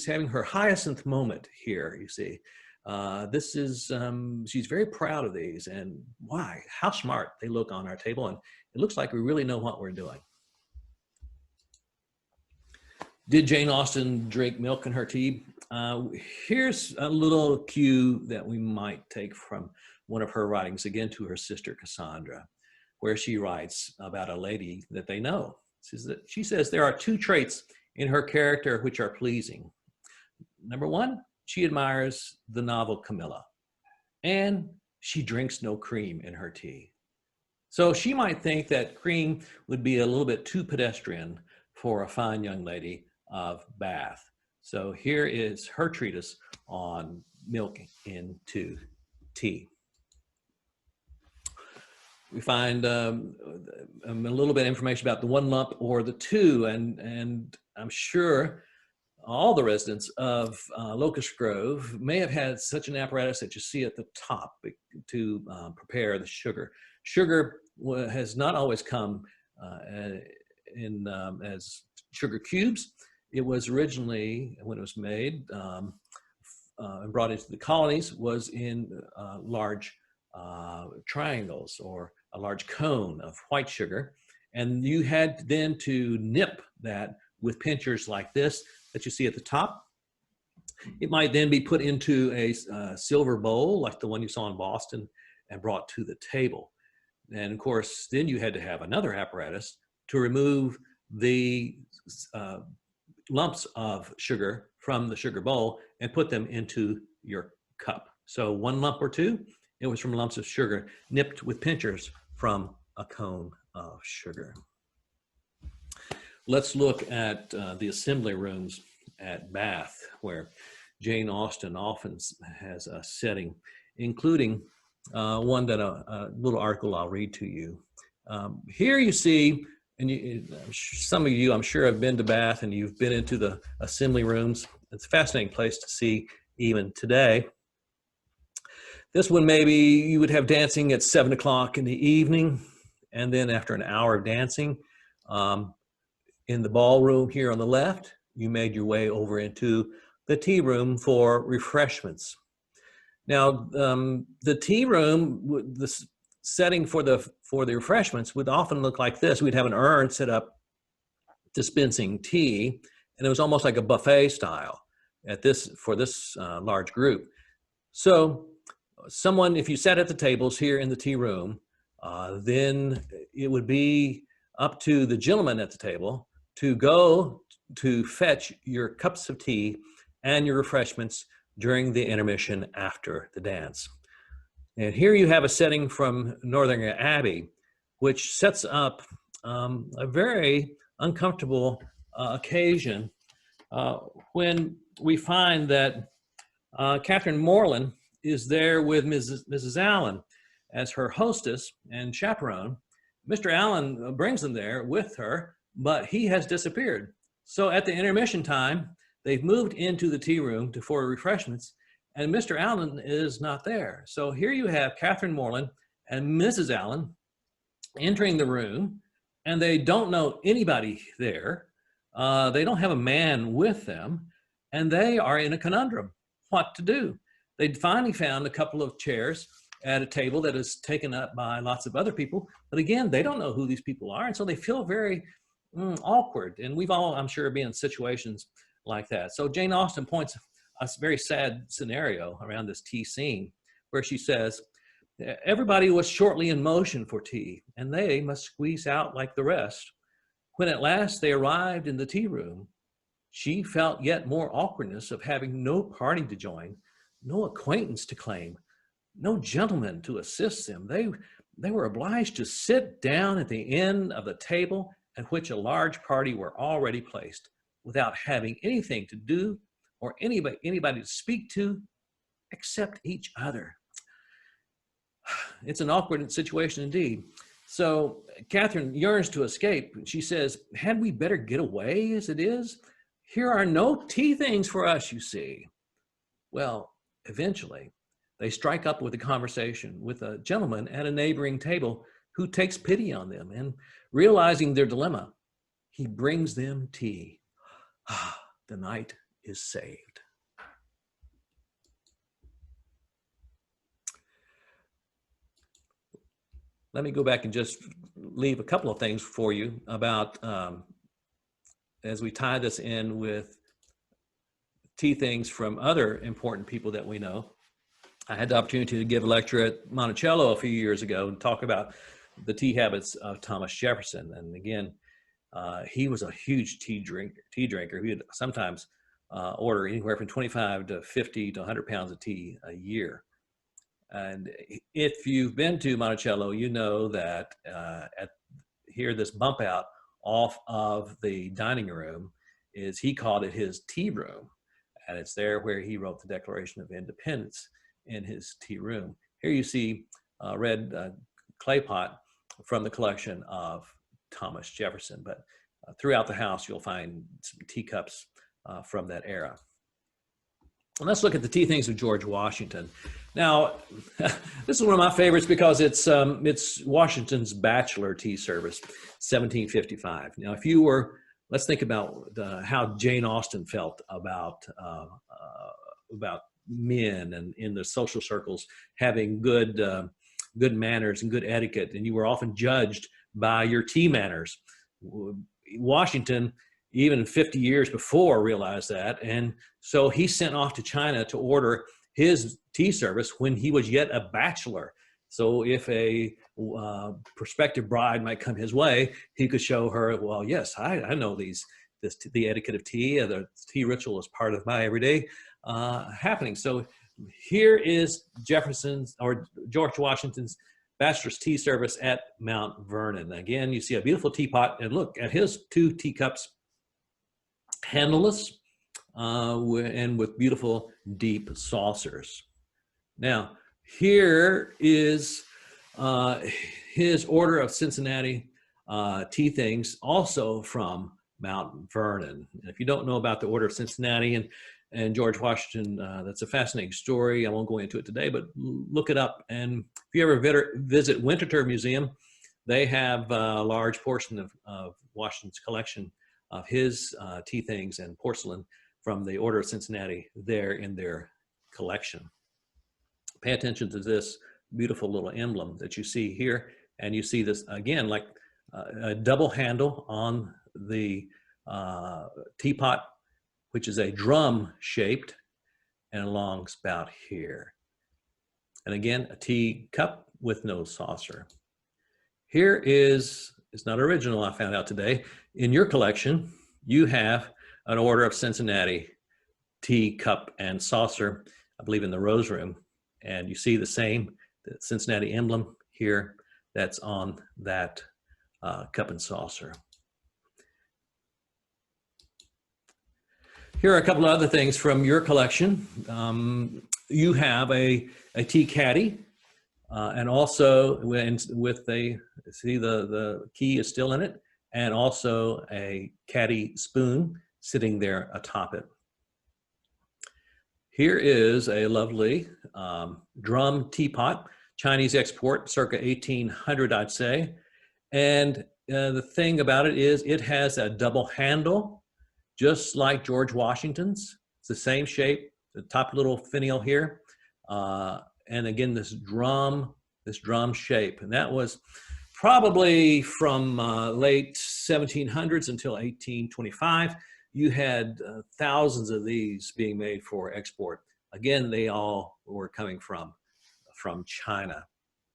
having her hyacinth moment here, you see. This is, she's very proud of these, and why? How smart they look on our table, and it looks like we really know what we're doing. Did Jane Austen drink milk in her tea? Here's a little cue that we might take from one of her writings, again to her sister Cassandra, where she writes about a lady that they know. She says there are 2 traits in her character which are pleasing. Number 1, she admires the novel Camilla, and she drinks no cream in her tea. So she might think that cream would be a little bit too pedestrian for a fine young lady of Bath. So here is her treatise on milk into tea. We find a little bit of information about the 1 lump or the 2, and I'm sure all the residents of Locust Grove may have had such an apparatus that you see at the top to prepare the sugar. Sugar has not always come as sugar cubes. It was originally, when it was made and brought into the colonies, was in large triangles or a large cone of white sugar. And you had then to nip that with pincers like this that you see at the top. It might then be put into a silver bowl like the one you saw in Boston and brought to the table. And of course, then you had to have another apparatus to remove the lumps of sugar from the sugar bowl and put them into your cup. So 1 lump or 2, it was from lumps of sugar nipped with pincers from a cone of sugar. Let's look at the assembly rooms at Bath, where Jane Austen often has a setting, including one that a little article I'll read to you. Here you see, and some of you I'm sure have been to Bath and you've been into the assembly rooms. It's a fascinating place to see even today. This one, maybe you would have dancing at 7 o'clock in the evening, and then after an hour of dancing, in the ballroom here on the left, you made your way over into the tea room for refreshments. Now, the tea room, the setting for the refreshments would often look like this. We'd have an urn set up dispensing tea, and it was almost like a buffet style for this large group. So someone, if you sat at the tables here in the tea room, then it would be up to the gentleman at the table to go to fetch your cups of tea and your refreshments during the intermission after the dance. And here you have a setting from Northanger Abbey, which sets up a very uncomfortable occasion when we find that Catherine Morland is there with Mrs. Allen as her hostess and chaperone. Mr. Allen brings them there with her, but he has disappeared. So at the intermission time, they've moved into the tea room for refreshments, and Mr. Allen is not there. So here you have Catherine Morland and Mrs. Allen entering the room, and they don't know anybody there. They don't have a man with them, and they are in a conundrum, what to do. They'd finally found a couple of chairs at a table that is taken up by lots of other people. But again, they don't know who these people are, and so they feel very awkward. And we've all, I'm sure, been in situations like that. So Jane Austen points a very sad scenario around this tea scene, where she says, everybody was shortly in motion for tea, and they must squeeze out like the rest. When at last they arrived in the tea room, she felt yet more awkwardness of having no party to join, no acquaintance to claim, no gentleman to assist them. They were obliged to sit down at the end of the table at which a large party were already placed, without having anything to do or anybody to speak to except each other. It's an awkward situation indeed. So Catherine yearns to escape. She says, had we better get away as it is? Here are no tea things for us, you see. Well, eventually, they strike up with a conversation with a gentleman at a neighboring table who takes pity on them, and realizing their dilemma, he brings them tea. The night is saved. Let me go back and just leave a couple of things for you about, as we tie this in with tea things from other important people that we know. I had the opportunity to give a lecture at Monticello a few years ago and talk about the tea habits of Thomas Jefferson. And again, he was a huge tea drinker. He would sometimes order anywhere from 25 to 50 to 100 pounds of tea a year. And if you've been to Monticello, you know that here, this bump out off of the dining room he called it his tea room. And it's there where he wrote the Declaration of Independence, in his tea room. Here you see a red clay pot from the collection of Thomas Jefferson. But throughout the house, you'll find some teacups from that era. And let's look at the tea things of George Washington. Now, this is one of my favorites because it's Washington's bachelor tea service, 1755. Now, if you were, let's think about how Jane Austen felt about men and in the social circles having good manners and good etiquette, and you were often judged by your tea manners. Washington, even 50 years before, realized that, and so he sent off to China to order his tea service when he was yet a bachelor. So if a prospective bride might come his way, he could show her, well, yes, I know the etiquette of tea. The tea ritual is part of my everyday happening. So here is Jefferson's, or George Washington's, bachelor's tea service at Mount Vernon. Again, you see a beautiful teapot, and look at his 2 teacups, handleless, and with beautiful deep saucers. Now, here is his Order of Cincinnati tea things, also from Mount Vernon. If you don't know about the Order of Cincinnati and George Washington, that's a fascinating story. I won't go into it today, but look it up. And if you ever visit Winterthur Museum, they have a large portion of Washington's collection of his tea things and porcelain from the Order of Cincinnati there in their collection. Pay attention to this beautiful little emblem that you see here. And you see this, again, like a double handle on the teapot, which is a drum shaped, and a long spout here. And again, a tea cup with no saucer. Here is, it's not original, I found out today. In your collection, you have an Order of Cincinnati tea cup and saucer, I believe in the Rose Room. And you see the same the Cincinnati emblem here that's on that cup and saucer. Here are a couple of other things from your collection. You have a tea caddy, and also with see the key is still in it, and also a caddy spoon sitting there atop it. Here is a lovely drum teapot, Chinese export, circa 1800, I'd say. And the thing about it is it has a double handle, just like George Washington's. It's the same shape, the top little finial here. And again, this drum shape. And that was probably from late 1700s until 1825. You had thousands of these being made for export. Again, they all were coming from China.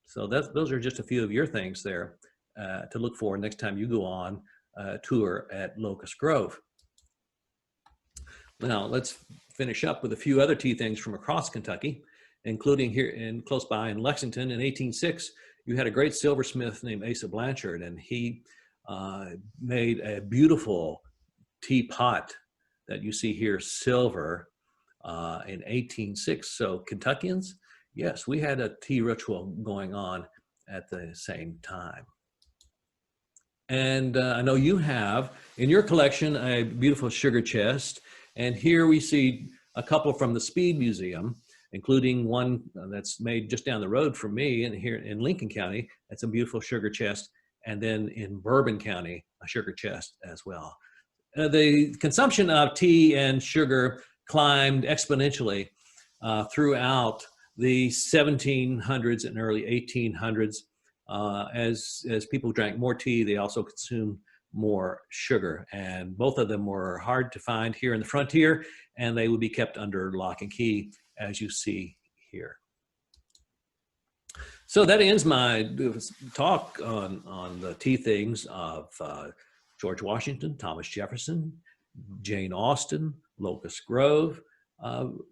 So those are just a few of your things there to look for next time you go on a tour at Locust Grove. Now, let's finish up with a few other tea things from across Kentucky, including here close by in Lexington in 1806. You had a great silversmith named Asa Blanchard, and he made a beautiful teapot that you see here, silver, in 1806. So Kentuckians, yes, we had a tea ritual going on at the same time. And I know you have in your collection a beautiful sugar chest. And here we see a couple from the Speed Museum, including one that's made just down the road from me and here in Lincoln County. That's a beautiful sugar chest. And then in Bourbon County, a sugar chest as well. The consumption of tea and sugar climbed exponentially throughout the 1700s and early 1800s. As people drank more tea, they also consumed more sugar, and both of them were hard to find here in the frontier, and they would be kept under lock and key, as you see here. So that ends my talk on the tea things of George Washington, Thomas Jefferson, Jane Austen, Locust Grove.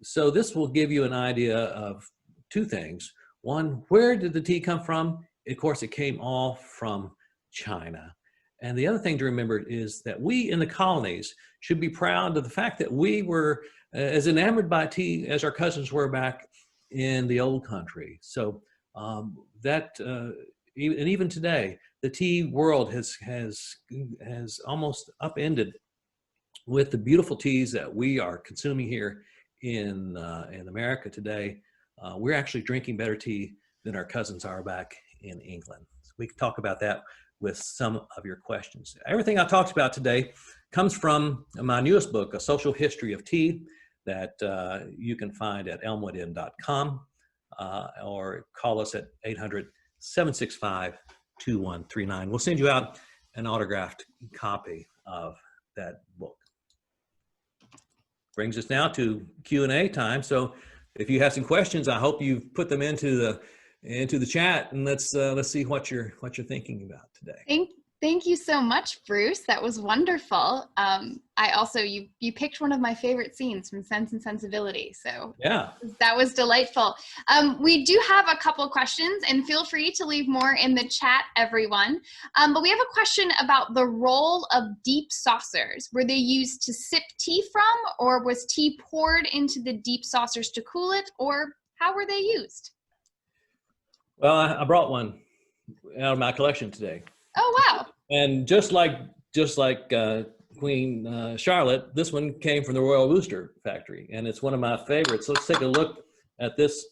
So this will give you an idea of two things. One, where did the tea come from? Of course, it came all from China. And the other thing to remember is that we in the colonies should be proud of the fact that we were as enamored by tea as our cousins were back in the old country. So even today, the tea world has almost upended with the beautiful teas that we are consuming here in America today. We're actually drinking better tea than our cousins are back in England. So we can talk about that with some of your questions. Everything I talked about today comes from my newest book, A Social History of Tea, that you can find at elmwoodinn.com or call us at 800-765-2139. We'll send you out an autographed copy of that book. Brings us now to Q&A time. So if you have some questions, I hope you've put them into the chat, and let's see what you're thinking about today. Thank you so much, Bruce. That was wonderful. I also, you picked one of my favorite scenes from Sense and Sensibility. So yeah, that was delightful. We do have a couple questions, and feel free to leave more in the chat, everyone. But we have a question about the role of deep saucers. Were they used to sip tea from, or was tea poured into the deep saucers to cool it, or how were they used? Well, I brought one out of my collection today. Oh, wow. And just like Queen Charlotte, this one came from the Royal Rooster Factory, and it's one of my favorites. Let's take a look at this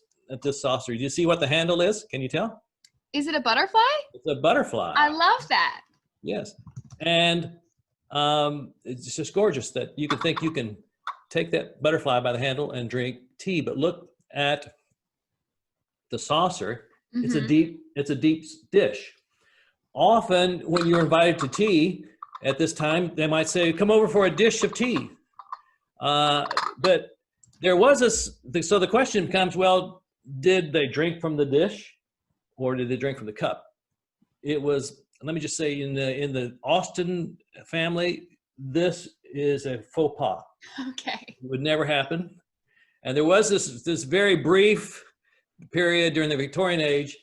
saucer. Do you see what the handle is? Can you tell? Is it a butterfly? It's a butterfly. I love that. Yes. And it's just gorgeous that you can think you can take that butterfly by the handle and drink tea, but look at the saucer. Mm-hmm. It's a deep dish. Often when you're invited to tea at this time, they might say, come over for a dish of tea. But there was so the question becomes, well, did they drink from the dish or did they drink from the cup? It was, let me just say, in the Austen family, this is a faux pas. Okay. It would never happen. And there was this very brief period during the Victorian age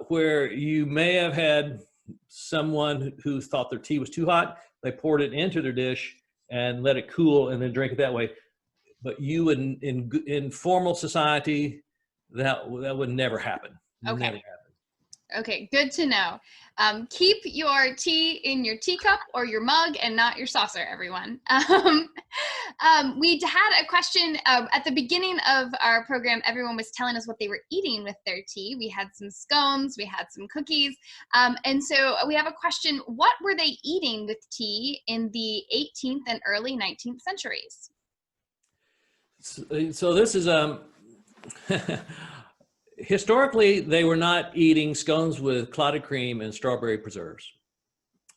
where you may have had someone who thought their tea was too hot. They poured it into their dish and let it cool and then drink it that way. But you would, in formal society, that would never happen. Okay. Never happen. Okay, good to know. Keep your tea in your teacup or your mug and not your saucer, everyone. We had a question at the beginning of our program. Everyone was telling us what they were eating with their tea. We had some scones, we had some cookies. And so we have a question, what were they eating with tea in the 18th and early 19th centuries? So this is historically, they were not eating scones with clotted cream and strawberry preserves.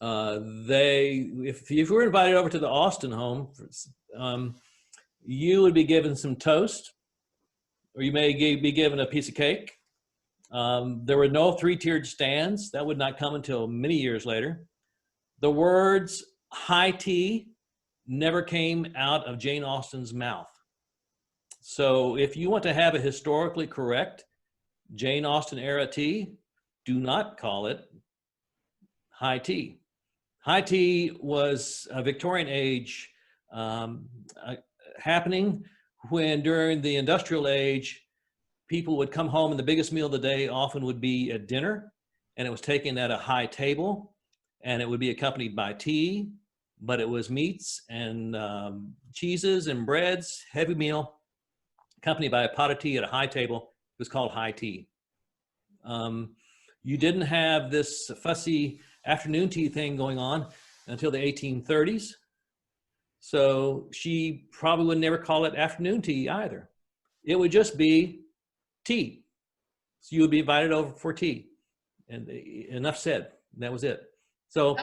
If you were invited over to the Austen home, you would be given some toast, or you may be given a piece of cake. There were no three-tiered stands. That would not come until many years later. The words high tea never came out of Jane Austen's mouth. So if you want to have a historically correct Jane Austen era tea, do not call it high tea. High tea was a Victorian age happening when during the industrial age, people would come home and the biggest meal of the day often would be a dinner, and it was taken at a high table. and it would be accompanied by tea, but it was meats and cheeses and breads, heavy meal, accompanied by a pot of tea at a high table. It was called high tea. You didn't have this fussy afternoon tea thing going on until the 1830s. So she probably would never call it afternoon tea either. It would just be tea. So you would be invited over for tea, and enough said. That was it. So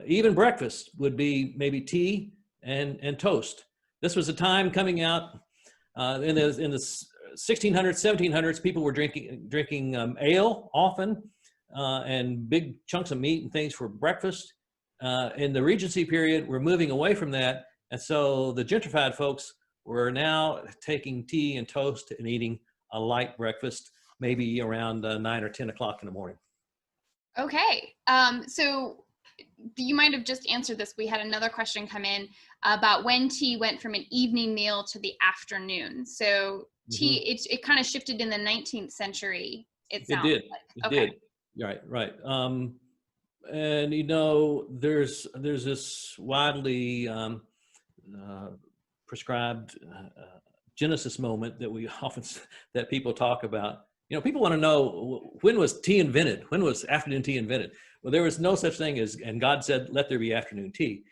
even breakfast would be maybe tea and toast. This was a time coming out in the 1600s, 1700s. People were drinking ale often, and big chunks of meat and things for breakfast. In the Regency period, we're moving away from that, and so the gentrified folks were now taking tea and toast and eating a light breakfast, maybe around 9 or 10 o'clock in the morning. Okay. So you might have just answered this. We had another question come in about when tea went from an evening meal to the afternoon. So tea, it kind of shifted in the 19th century. It did. It did. Right. And you know, there's this widely prescribed Genesis moment that we often that people talk about. You know, people want to know, when was tea invented? When was afternoon tea invented? Well, there was no such thing as, and God said, let there be afternoon tea.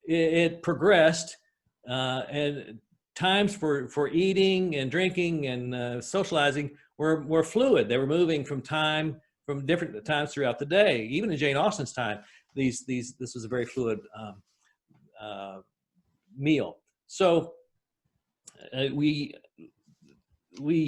It progressed, and times for eating and drinking and socializing were fluid. They were moving from different times throughout the day. Even in Jane Austen's time, this was a very fluid meal. So we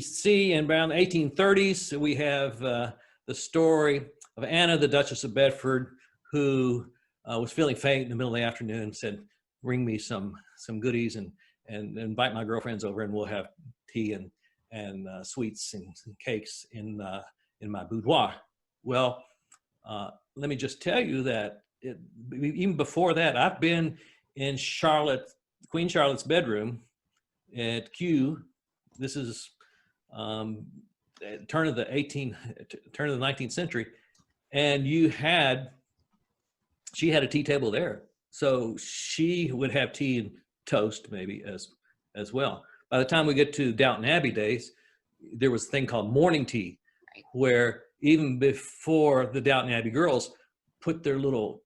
see in around the 1830s, we have the story of Anna, the Duchess of Bedford, who was feeling faint in the middle of the afternoon and said, bring me some goodies and invite my girlfriends over, and we'll have tea and sweets and cakes in my boudoir. Well, let me just tell you that even before that, I've been in Queen Charlotte's bedroom at Kew. This is turn of the 19th century, and she had a tea table there, so she would have tea and toast maybe as well. By the time we get to Downton Abbey days, there was a thing called morning tea, where even before the Downton Abbey girls put their little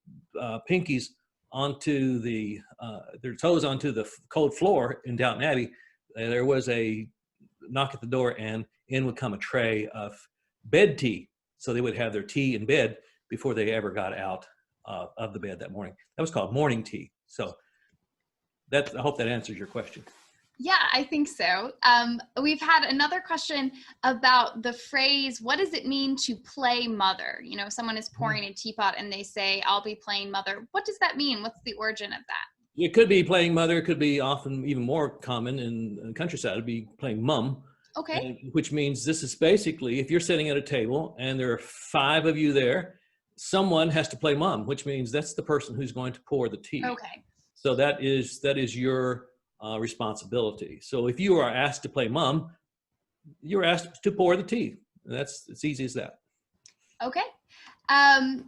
pinkies onto their toes onto the cold floor in Downton Abbey, there was a knock at the door, and in would come a tray of bed tea. So they would have their tea in bed before they ever got out of the bed that morning. That was called morning tea. So I hope that answers your question. Yeah, I think so. We've had another question about the phrase, what does it mean to play mother? You know, someone is pouring a teapot and they say, I'll be playing mother. What does that mean? What's the origin of that? It could be playing mother. It could be often even more common in the countryside. It'd be playing mum. Okay. Which means this is basically, if you're sitting at a table and there are 5 of you there, someone has to play mum, which means that's the person who's going to pour the tea. Okay. So that is your responsibility. So if you are asked to play mum, you're asked to pour the tea. It's easy as that. Okay. Our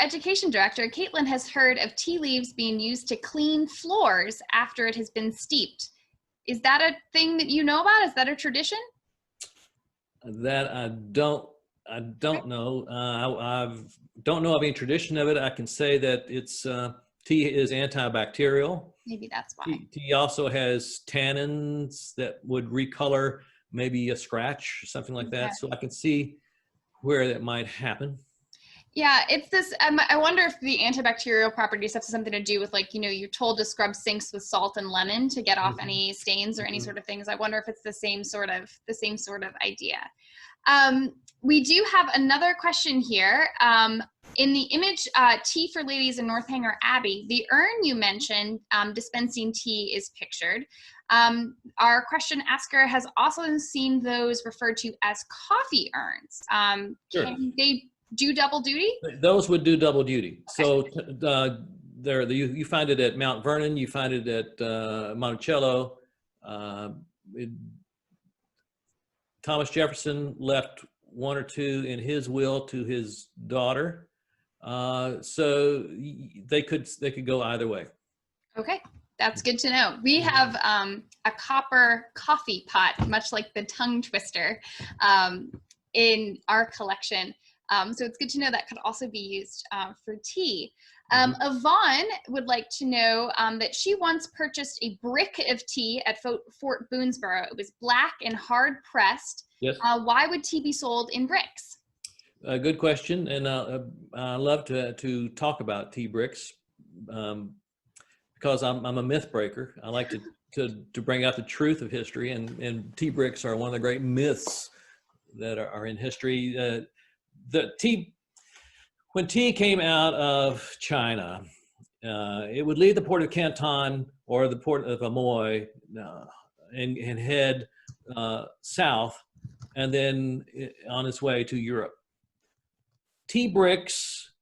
education director, Caitlin, has heard of tea leaves being used to clean floors after it has been steeped. Is that a thing that you know about? Is that a tradition? That I don't know. I don't know of any tradition of it. I can say that tea is antibacterial. Maybe that's why. Tea also has tannins that would recolor maybe a scratch or something like that. So I can see where that might happen. Yeah, it's this, I wonder if the antibacterial properties have something to do with, like, you know, you're told to scrub sinks with salt and lemon to get off any stains or any sort of things. I wonder if it's the same sort of idea. We do have another question here. In the image, Tea for Ladies in Northanger Abbey, the urn you mentioned dispensing tea is pictured. Our question asker has also seen those referred to as coffee urns. Sure. Can they do double duty? Those would do double duty. Okay. So you find it at Mount Vernon, you find it at Monticello. Thomas Jefferson left one or two in his will to his daughter. So they could go either way. Okay, that's good to know. We have a copper coffee pot, much like the tongue twister, in our collection. So it's good to know that could also be used for tea. Yvonne would like to know that she once purchased a brick of tea at Fort Boonesborough. It was black and hard pressed. Yes. Why would tea be sold in bricks? Good question, and I love to talk about tea bricks because I'm a myth breaker. I like to bring out the truth of history, and tea bricks are one of the great myths that are in history. When tea came out of China, it would leave the port of Canton or the port of Amoy and head south, and then on its way to Europe. Tea bricks,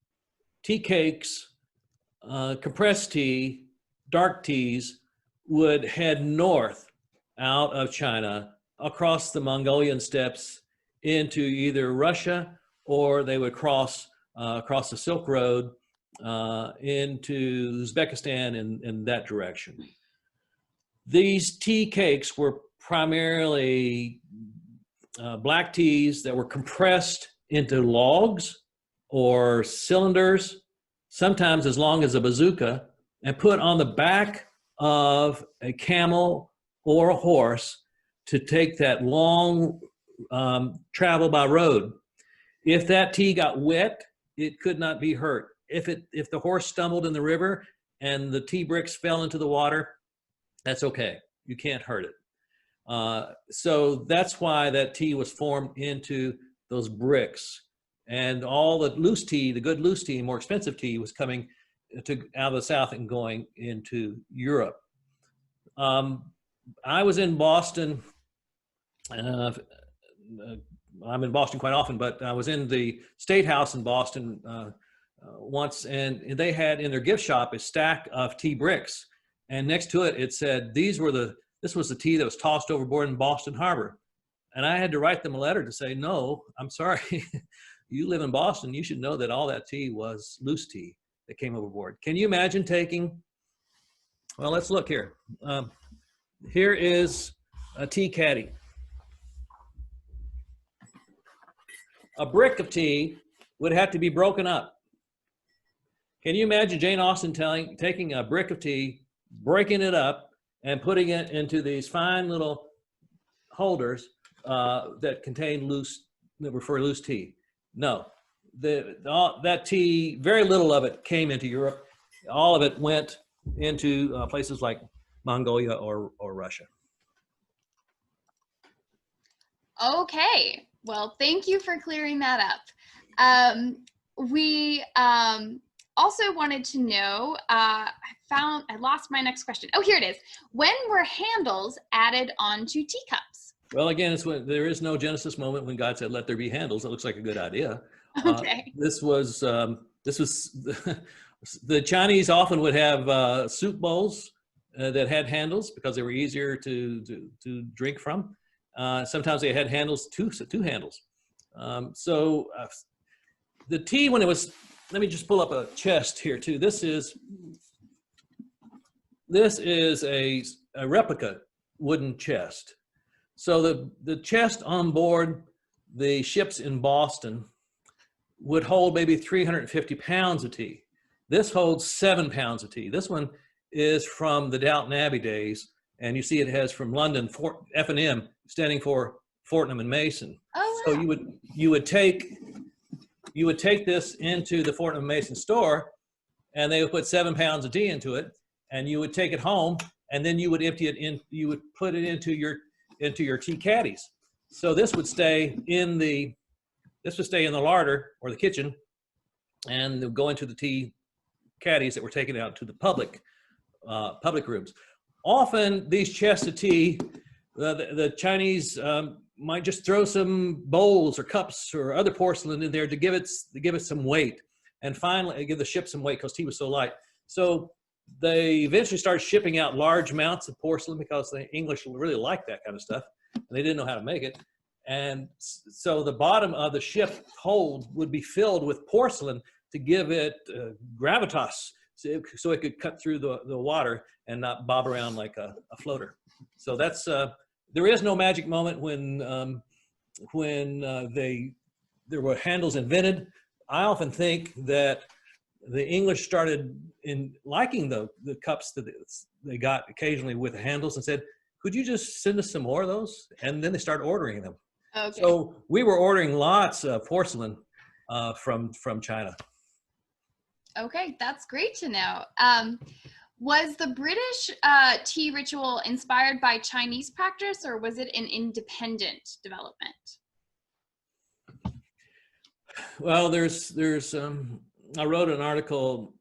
tea cakes, compressed tea, dark teas would head north out of China across the Mongolian steppes into either Russia, or they would cross the Silk Road into Uzbekistan in that direction. These tea cakes were primarily black teas that were compressed into logs or cylinders, sometimes as long as a bazooka, and put on the back of a camel or a horse to take that long travel by road. If that tea got wet, it could not be hurt. If the horse stumbled in the river and the tea bricks fell into the water, that's okay. You can't hurt it. So that's why that tea was formed into those bricks. And all the loose tea, the good loose tea, more expensive tea, was coming out of the South and going into Europe. I was in Boston. I'm in Boston quite often, but I was in the State House in Boston once, and they had in their gift shop a stack of tea bricks, and next to it, it said this was the tea that was tossed overboard in Boston Harbor. And I had to write them a letter to say, no, I'm sorry. You live in Boston, you should know that all that tea was loose tea that came overboard. Can you imagine well, let's look here. Here is a tea caddy. A brick of tea would have to be broken up. Can you imagine Jane Austen taking a brick of tea, breaking it up, and putting it into these fine little holders that contain that were for loose tea? No, that tea, very little of it came into Europe. All of it went into places like Mongolia or Russia. Okay, well, thank you for clearing that up. We also wanted to know, I lost my next question. Oh, here it is. When were handles added onto teacups? Well, again, there is no Genesis moment when God said, "Let there be handles." It looks like a good idea. Okay. This was the Chinese often would have soup bowls that had handles because they were easier to drink from. Sometimes they had handles, two handles. The tea, when it was, let me just pull up a chest here too. This is a replica wooden chest. So the chest on board the ships in Boston would hold maybe 350 pounds of tea. This holds 7 pounds of tea. This one is from the Downton Abbey days, and you see it has from London, F&M, standing for Fortnum and Mason. Oh, wow. So you would take this into the Fortnum and Mason store, and they would put 7 pounds of tea into it, and you would take it home, and then you would empty it in. You would put it into your tea caddies. So this would stay in the larder or the kitchen, and go into the tea caddies that were taken out to the public rooms. Often these chests of tea, the Chinese might just throw some bowls or cups or other porcelain in there to give it some weight, and finally give the ship some weight because tea was so light. So they eventually started shipping out large amounts of porcelain because the English really liked that kind of stuff, and they didn't know how to make it. And so the bottom of the ship hold would be filled with porcelain to give it gravitas, so it could cut through the water and not bob around like a floater. So that's there is no magic moment when there were handles invented. I often think that the English started in liking the cups that they got occasionally with the handles and said, could you just send us some more of those? And then they started ordering them. Okay. So we were ordering lots of porcelain from China. Okay, that's great to know. Was the British tea ritual inspired by Chinese practice, or was it an independent development? Well, I wrote an article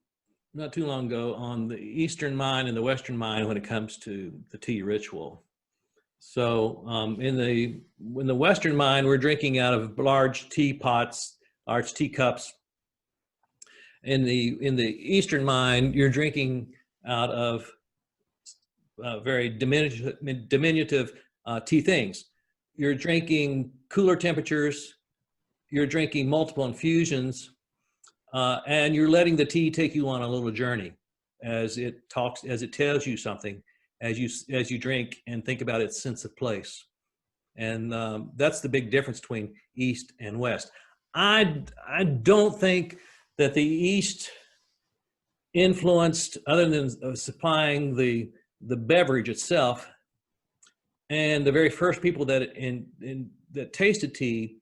not too long ago on the Eastern mind and the Western mind when it comes to the tea ritual. So in the Western mind, we're drinking out of large teapots, large teacups. In the Eastern mind, you're drinking out of very diminutive tea things. You're drinking cooler temperatures. You're drinking multiple infusions, and you're letting the tea take you on a little journey as it tells you something as you drink and think about its sense of place. And that's the big difference between East and West. I don't think that the East influenced, other than supplying the beverage itself, and the very first people that that tasted tea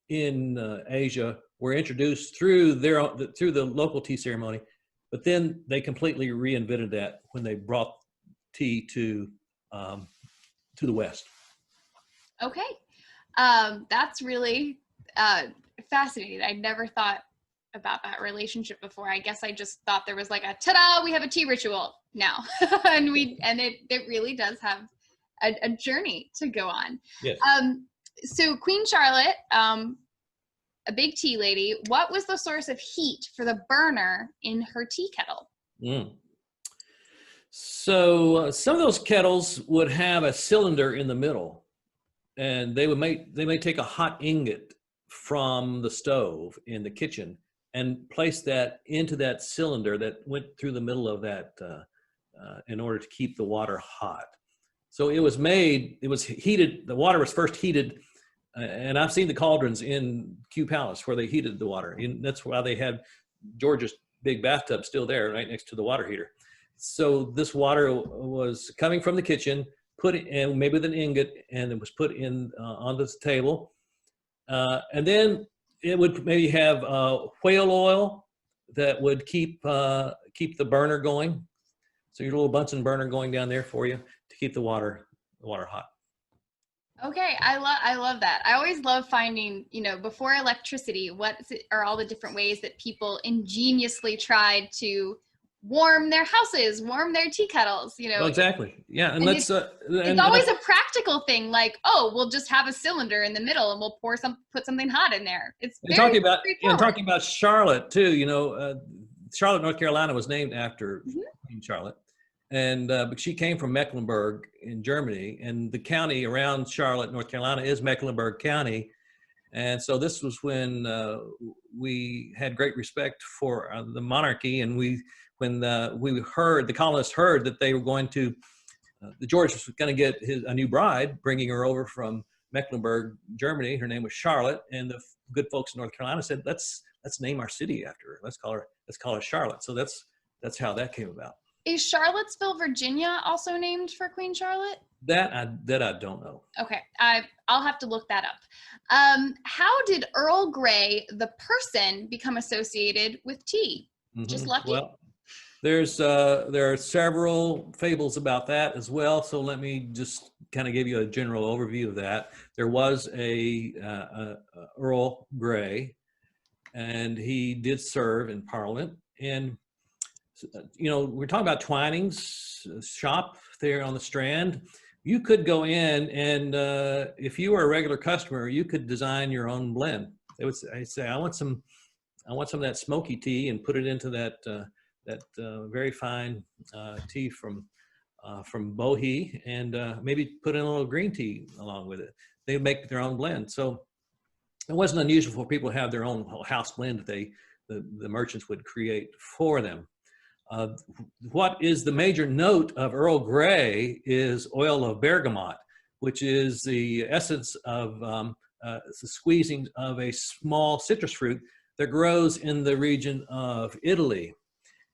in Asia were introduced through the local tea ceremony, but then they completely reinvented that when they brought tea to the West. Okay, that's really fascinating. I never thought about that relationship before. I guess I just thought there was like a ta-da, we have a tea ritual now, and it really does have a journey to go on. Yes. So Queen Charlotte, a big tea lady, what was the source of heat for the burner in her tea kettle? So some of those kettles would have a cylinder in the middle, and they may take a hot ingot from the stove in the kitchen and place that into that cylinder that went through the middle of that in order to keep the water hot. So it was heated, the water was first heated, and I've seen the cauldrons in Kew Palace where they heated the water. And that's why they had George's big bathtub still there right next to the water heater. So this water was coming from the kitchen, put in maybe with an ingot, and it was put in onto the table. And then it would maybe have whale oil that would keep the burner going. So your little Bunsen burner going down there for you to keep the water hot. Okay, I love that. I always love finding, before electricity, are all the different ways that people ingeniously tried to warm their houses, warm their tea kettles, Well, exactly. Yeah, and it's always a practical thing, like, oh, we'll just have a cylinder in the middle and we'll put something hot in there. It's talking about Charlotte too. Charlotte, North Carolina was named after Queen Charlotte, and but she came from Mecklenburg in Germany, and the county around Charlotte, North Carolina, is Mecklenburg County. And so this was when we had great respect for the monarchy, and when the colonists heard that they were going to, the George was going to get a new bride, bringing her over from Mecklenburg, Germany. Her name was Charlotte, and the good folks in North Carolina said, let's name our city after her. Let's call her Charlotte. So that's how that came about. Is Charlottesville, Virginia also named for Queen Charlotte? That I don't know. Okay, I'll have to look that up. How did Earl Grey, the person, become associated with tea? Just lucky? Well, there are several fables about that as well. So let me just kind of give you a general overview of that. There was a Earl Grey, and he did serve in Parliament. And we're talking about Twining's shop there on the Strand. You could go in, and if you were a regular customer, you could design your own blend. I'd say, I want some of that smoky tea, and put it into that very fine tea from from bohea, and maybe put in a little green tea along with it. They make their own blend. So it wasn't unusual for people to have their own house blend that the merchants would create for them. What is the major note of Earl Grey is oil of bergamot, which is the essence of the squeezing of a small citrus fruit that grows in the region of Italy.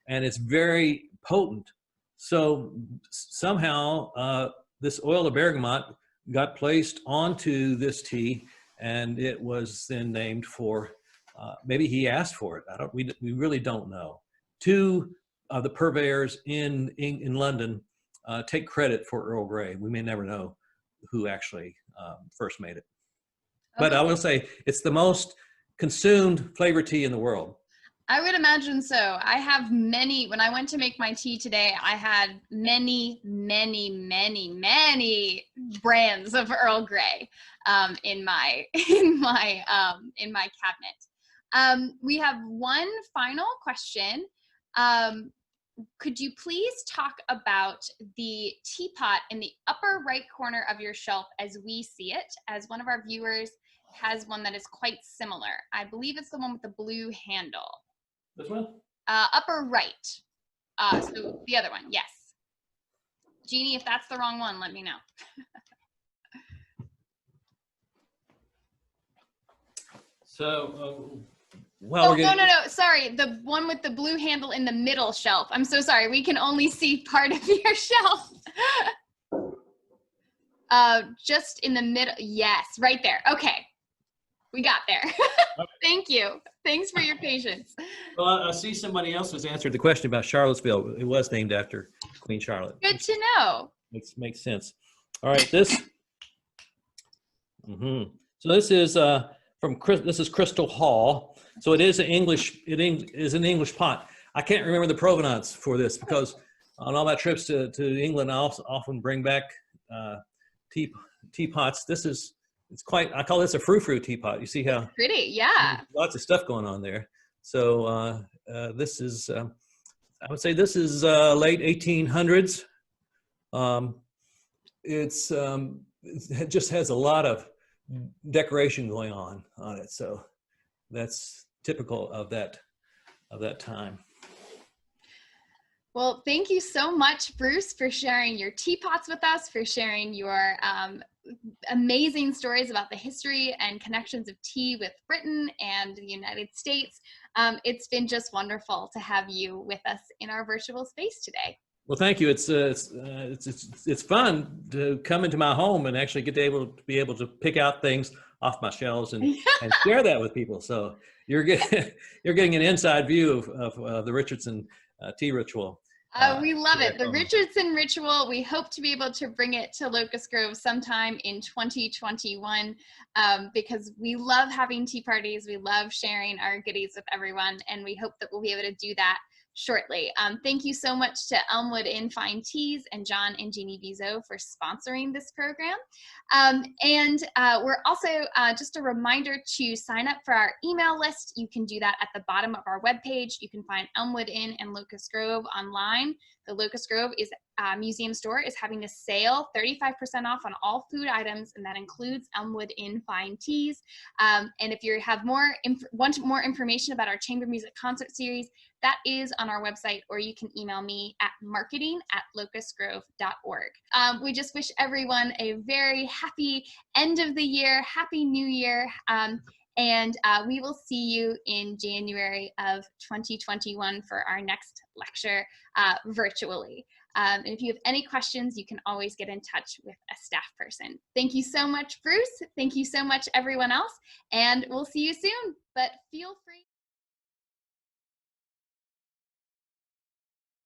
And it's very potent. So somehow this oil of bergamot got placed onto this tea, and it was then named for, maybe he asked for it. We really don't know. Two of the purveyors in London take credit for Earl Grey. We may never know who actually first made it. Okay. But I will say it's the most consumed flavored tea in the world. I would imagine so. I have many, when I went to make my tea today, I had many brands of Earl Grey in my cabinet. We have one final question. Could you please talk about the teapot in the upper right corner of your shelf as we see it, as one of our viewers has one that is quite similar. I believe it's the one with the blue handle. This one? Upper right. So the other one, yes. Jeannie, if that's the wrong one, let me know. So, well, no, sorry. The one with the blue handle in the middle shelf. I'm so sorry. We can only see part of your shelf. Just in the middle. Yes, right there. Okay. We got there. Thank you. Thanks for your patience. Well, I see somebody else has answered the question about Charlottesville. It was named after Queen Charlotte. Good to know. Makes sense. All right, this. So this is this is Crystal Hall. So it is an English. It is an English pot. I can't remember the provenance for this because on all my trips to England, I also often bring back teapots. This is. It's quite, I call this a frou-frou teapot. You see how pretty, yeah. Lots of stuff going on there. So this is, I would say this is late 1800s. It just has a lot of decoration going on it. So that's typical of that time. Well, thank you so much, Bruce, for sharing your teapots with us, for sharing your amazing stories about the history and connections of tea with Britain and the United States. It's been just wonderful to have you with us in our virtual space today. Well, thank you. It's fun to come into my home and actually be able to pick out things off my shelves and share that with people. So you're getting an inside view of the Richardson tea ritual. We love it. The Richardson ritual, we hope to be able to bring it to Locust Grove sometime in 2021 because we love having tea parties. We love sharing our goodies with everyone, and we hope that we'll be able to do that shortly. Thank you so much to Elmwood Inn Fine Teas and John and Jeannie Vizo for sponsoring this program. We're also, just a reminder to sign up for our email list. You can do that at the bottom of our webpage. You can find Elmwood Inn and Locust Grove online. The Locust Grove Museum store is having a sale, 35% off on all food items, and that includes Elmwood Inn Fine Teas. And if you want more information about our chamber music concert series, that is on our website, or you can email me at marketing@locustgrove.org. We just wish everyone a very happy end of the year, happy new year, and we will see you in January of 2021 for our next lecture virtually. And if you have any questions, you can always get in touch with a staff person. Thank you so much, Bruce. Thank you so much, everyone else, and we'll see you soon, but feel free.